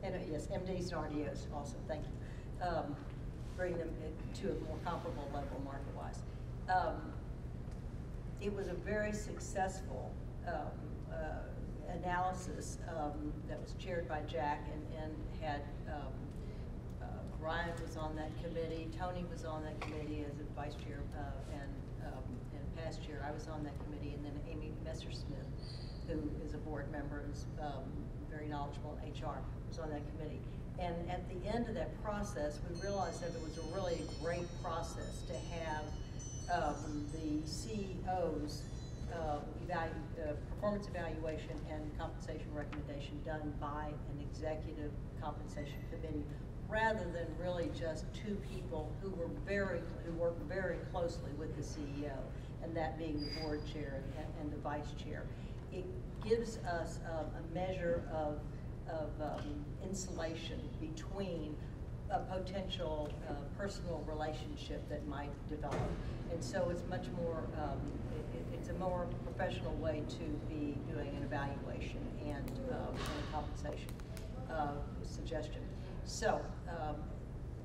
And yes, MDs and RDOs also, thank you. Bring them to a more comparable level market-wise. It was a very successful analysis that was chaired by Jack and had Ryan was on that committee, Tony was on that committee as a vice chair, and past chair I was on that committee, and then Amy Messersmith, who is a board member, is very knowledgeable in HR, was on that committee. And at the end of that process, we realized that it was a really great process to have the CEO's performance evaluation and compensation recommendation done by an executive compensation committee, rather than really just two people who work very closely with the CEO, and that being the board chair and the vice chair. It gives us a measure of insulation between a potential personal relationship that might develop. And so it's much more, it's a more professional way to be doing an evaluation and a compensation suggestion. So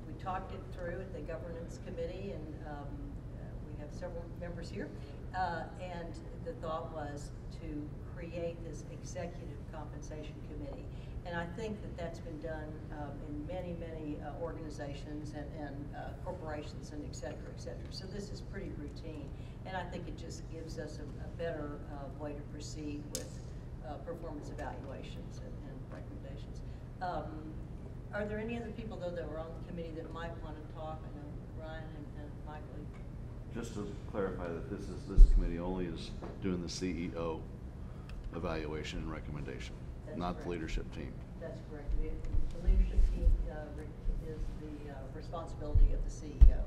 we talked it through at the governance committee, and we have several members here. And the thought was to create this executive compensation committee. And I think that that's been done in many organizations and corporations and et cetera, et cetera. So this is pretty routine. And I think it just gives us a better way to proceed with performance evaluations and recommendations. Are there any other people, though, that were on the committee that might want to talk? I know Ryan and Michael. Just to clarify that this committee only is doing the CEO evaluation and recommendation, That's not correct. The leadership team. That's correct. The leadership team is the responsibility of the CEO.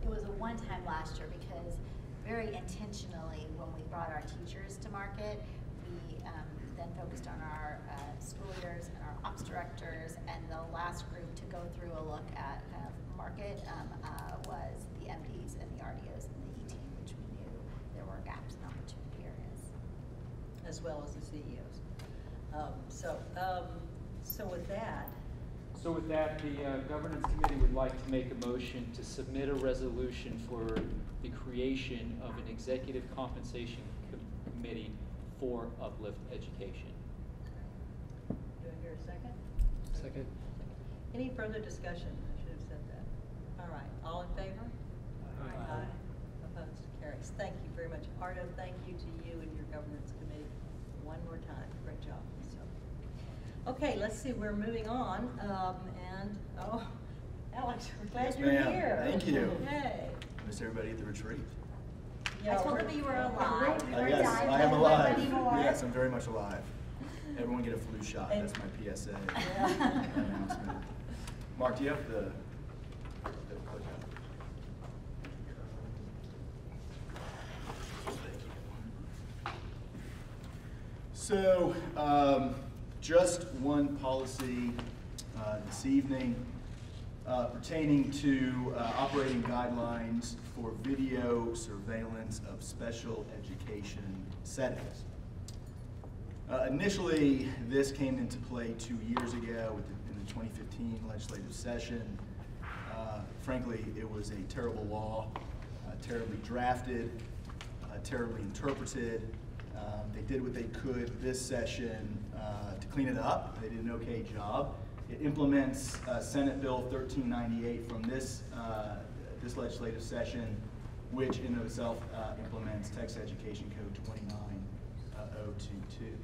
It was a one-time last year because very intentionally, when we brought our teachers to market, we then focused on our school leaders and our ops directors, and the last group to go through a look at kind of market was the MDs and the RDOs and the E-team, which we knew there were gaps and opportunity areas. As well as the CEOs. So with that, So with that, the governance committee would like to make a motion to submit a resolution for the creation of an executive compensation committee for Uplift Education. Do I hear a second? Second. Any further discussion? I should have said that. All right, all in favor? Aye. Opposed? Carries. Thank you very much. Ardo, thank you to you and your governance committee one more time. Great job. So, okay, let's see. We're moving on. Alex, we're glad you're here. Thank you. Hey. Miss everybody at the retreat. I told her you were alive. Yes, I am alive. Yes, I'm very much alive. Everyone get a flu shot. That's my PSA announcement. Mark, do you have the click out? So, just one policy this evening pertaining to operating guidelines for video surveillance of special education settings. Initially, this came into play 2 years ago in the 2015 legislative session. Frankly, it was a terrible law, terribly drafted, terribly interpreted. They did what they could this session to clean it up. They did an okay job. It implements Senate Bill 1398 from this legislative session, which in of itself implements Texas Education Code 29022.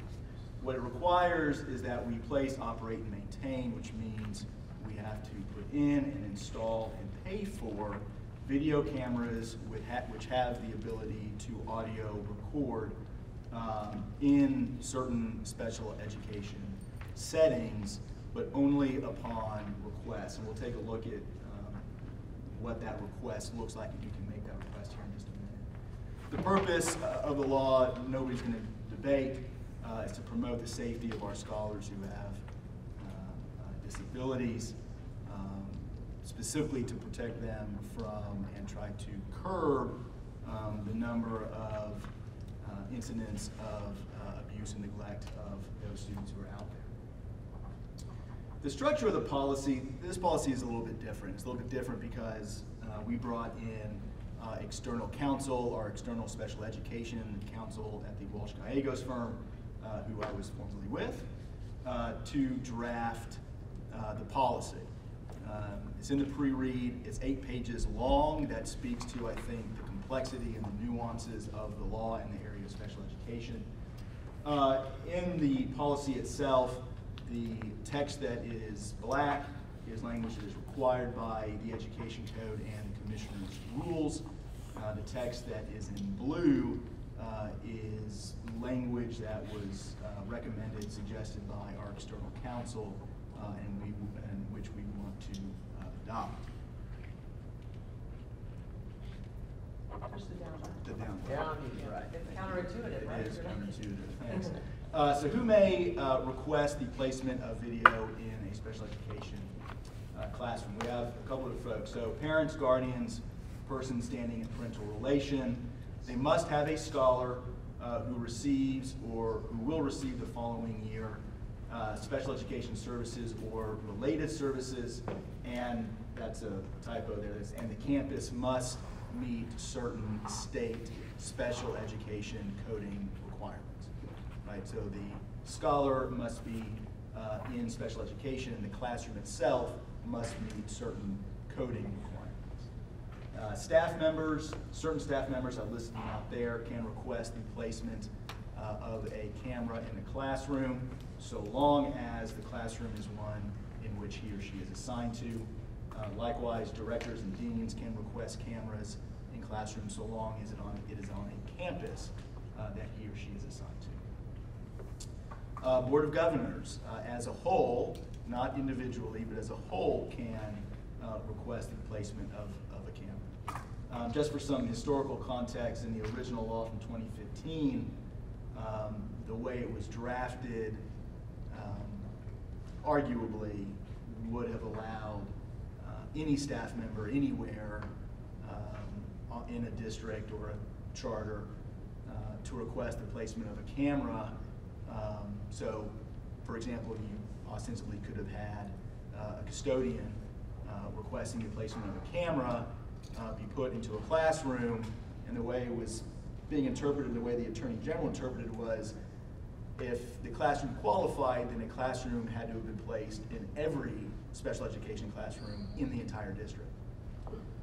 What it requires is that we place, operate, and maintain, which means we have to put in and install and pay for video cameras which have the ability to audio record in certain special education settings, but only upon request. And we'll take a look at what that request looks like, and you can make that request here in just a minute. The purpose of the law, nobody's going to debate, is to promote the safety of our scholars who have disabilities, specifically to protect them from and try to curb the number of incidents of abuse and neglect of those students who are out there. The structure of the policy, this policy is a little bit different. It's a little bit different because we brought in external counsel, our external special education counsel at the Walsh Gallegos firm, who I was formerly with, to draft the policy. It's in the pre-read. It's 8 pages long. That speaks to, I think, the complexity and the nuances of the law in the area of special education. In the policy itself, the text that is black is language that is required by the Education Code and the Commissioner's rules. The text that is in blue is language that was recommended, suggested by our external counsel, and which we want to adopt. Push the down button. The down Down, button. Right. It's counterintuitive, right? It is counterintuitive. Thanks. So who may request the placement of video in a special education classroom? We have a couple of folks. So parents, guardians, persons standing in parental relation. They must have a scholar who receives or who will receive the following year special education services or related services, and that's a typo there, and the campus must meet certain state special education coding requirements, right? So the scholar must be in special education, and the classroom itself must meet certain coding requirements. Staff members, certain staff members I've listed out there, can request the placement of a camera in the classroom, so long as the classroom is one in which he or she is assigned to. Likewise, directors and deans can request cameras in classrooms so long as it is on a campus that he or she is assigned to. Board of Governors, as a whole, not individually, but as a whole, can request the placement of a camera. Just for some historical context, in the original law from 2015, the way it was drafted arguably would have allowed any staff member anywhere in a district or a charter to request the placement of a camera. So, for example, you ostensibly could have had a custodian requesting the placement of a camera be put into a classroom, and the way it was being interpreted, the way the Attorney General interpreted it was, if the classroom qualified, then a classroom had to have been placed in every special education classroom in the entire district.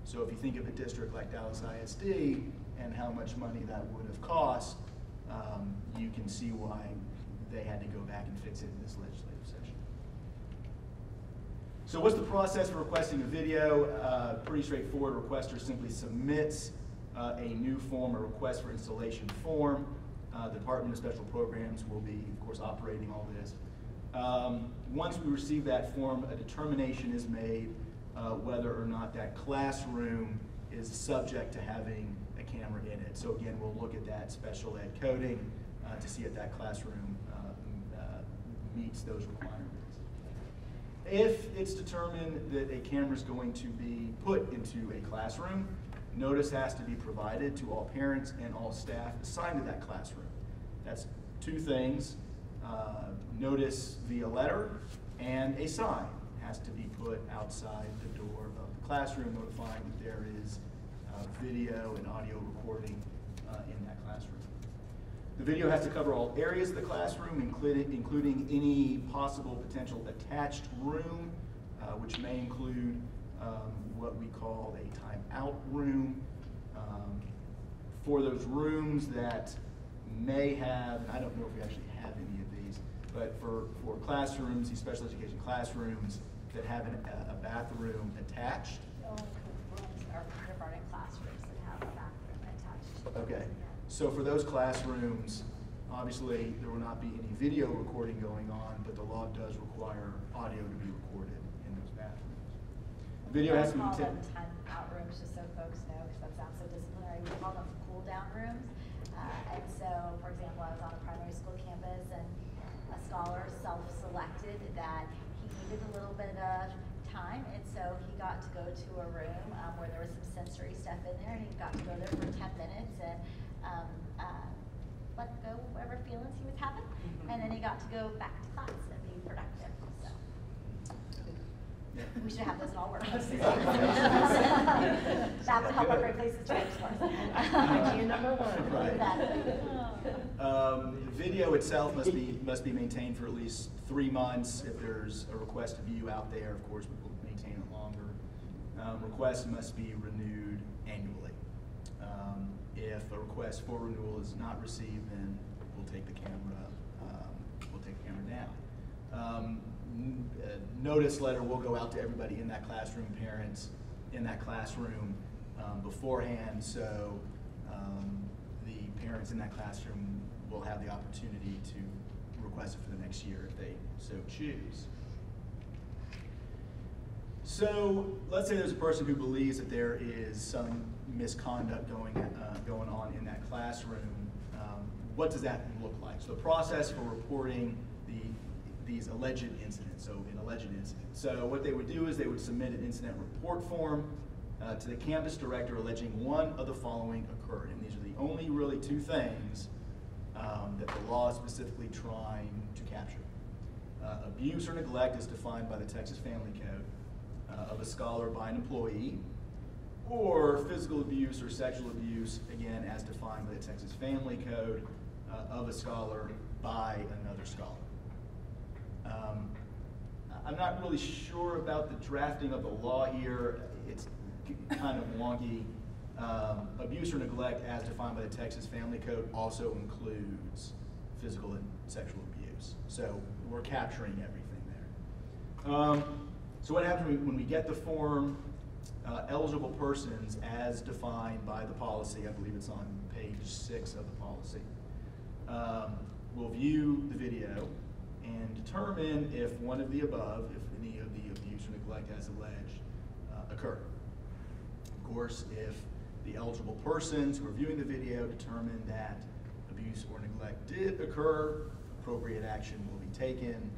So if you think of a district like Dallas ISD and how much money that would have cost, you can see why they had to go back and fix it in this legislative session. So what's the process for requesting a video? Pretty straightforward. Requester simply submits a new form, a request for installation form. The Department of Special Programs will be, of course, operating all this. Once we receive that form, a determination is made whether or not that classroom is subject to having a camera in it. So again, we'll look at that special ed coding to see if that classroom meets those requirements. If it's determined that a camera is going to be put into a classroom, notice has to be provided to all parents and all staff assigned to that classroom. That's two things, notice via letter and a sign has to be put outside the door of the classroom notifying that there is video and audio recording in that classroom. The video has to cover all areas of the classroom, including any possible potential attached room, which may include what we call a timeout room. For those rooms that may have, and I don't know if we actually have any of these, but for classrooms, these special education classrooms that have a bathroom attached. The only rooms are kindergarten classrooms that have a bathroom attached. Okay, so for those classrooms, obviously there will not be any video recording going on, but the law does require audio to be recorded in those bathrooms. Video has to be call them time-out rooms, just so folks know, because that sounds so disciplinary. We call them cool-down rooms. And so, for example, I was on a primary school campus, and a scholar self-selected that he needed a little bit of time, and so he got to go to a room where there was some sensory stuff in there, and he got to go there for 10 minutes and let go whatever feelings he was having, and then he got to go back to class and be productive. So. We should have those in all workplaces. That would help our great places change stores. Idea number one. Right. Video itself must be maintained for at least 3 months. If there's a request to view out there, of course, we will maintain it longer. Requests must be renewed annually. If a request for renewal is not received, then we'll take the camera down. Notice letter will go out to everybody in that classroom, parents in that classroom beforehand, so the parents in that classroom will have the opportunity to request it for the next year if they so choose. So let's say there's a person who believes that there is some misconduct going on in that classroom. What does that look like? So the process for reporting these alleged incidents, so an alleged incident. So what they would do is they would submit an incident report form to the campus director alleging one of the following occurred. And these are the only really two things that the law is specifically trying to capture. Abuse or neglect is defined by the Texas Family Code of a scholar by an employee, or physical abuse or sexual abuse, again, as defined by the Texas Family Code of a scholar by another scholar. I'm not really sure about the drafting of the law here. It's kind of wonky. Abuse or neglect as defined by the Texas Family Code also includes physical and sexual abuse. So we're capturing everything there. So what happens when we get the form? Eligible persons as defined by the policy, I believe it's on page 6 of the policy, will view the video and determine if one of the above, if any of the abuse or neglect as alleged, occurred. Of course, if the eligible persons who are viewing the video determine that abuse or neglect did occur, appropriate action will be taken.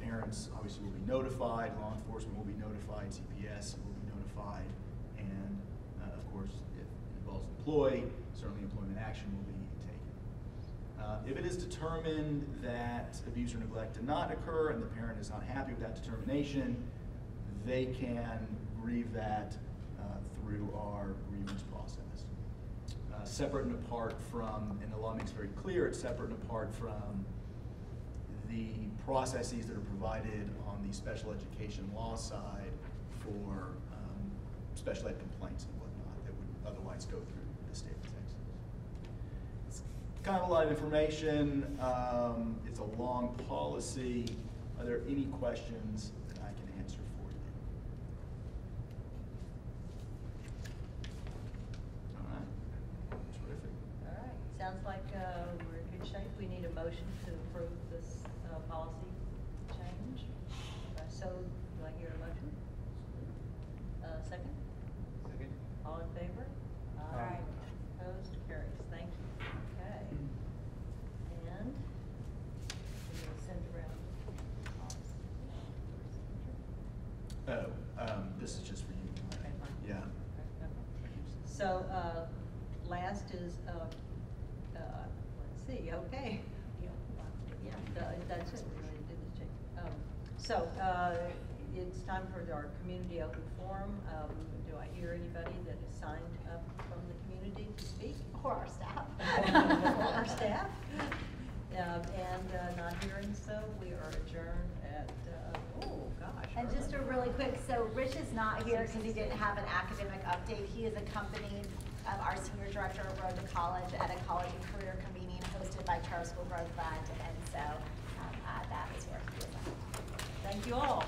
Parents obviously will be notified, law enforcement will be notified, CPS will be notified, and of course, if it involves an employee, certainly employment action will be taken. If it is determined that abuse or neglect did not occur and the parent is not happy with that determination, they can grieve that through our grievance process. Separate and apart from, and the law makes very clear, it's separate and apart from the processes that are provided on the special education law side for special ed complaints and whatnot that would otherwise go through the state of Texas. It's kind of a lot of information. It's a long policy. Are there any questions that I can answer for you? All right. Terrific. All right, sounds like we're in good shape. We need a motion to approve this policy change. So, do I hear a motion? Second? Second. All in favor? Aye. Opposed? Carries. Thank you. Okay. And we're going to send around policy. This is just for you. Okay, fine. Yeah. So, last is, let's see, okay. Yeah, that's it, we already did this change. So, it's time for our community open forum. Do I hear anybody that is signed up from the community to speak? Or our staff. Or our staff? And not hearing so, we are adjourned at, oh gosh. And just a really quick, so Rich is not here because he didn't have an academic update. He is accompanied our senior director of Road to College at a college and career convening hosted by Charter School Growth Fund, and so that is where he is at. Thank you all.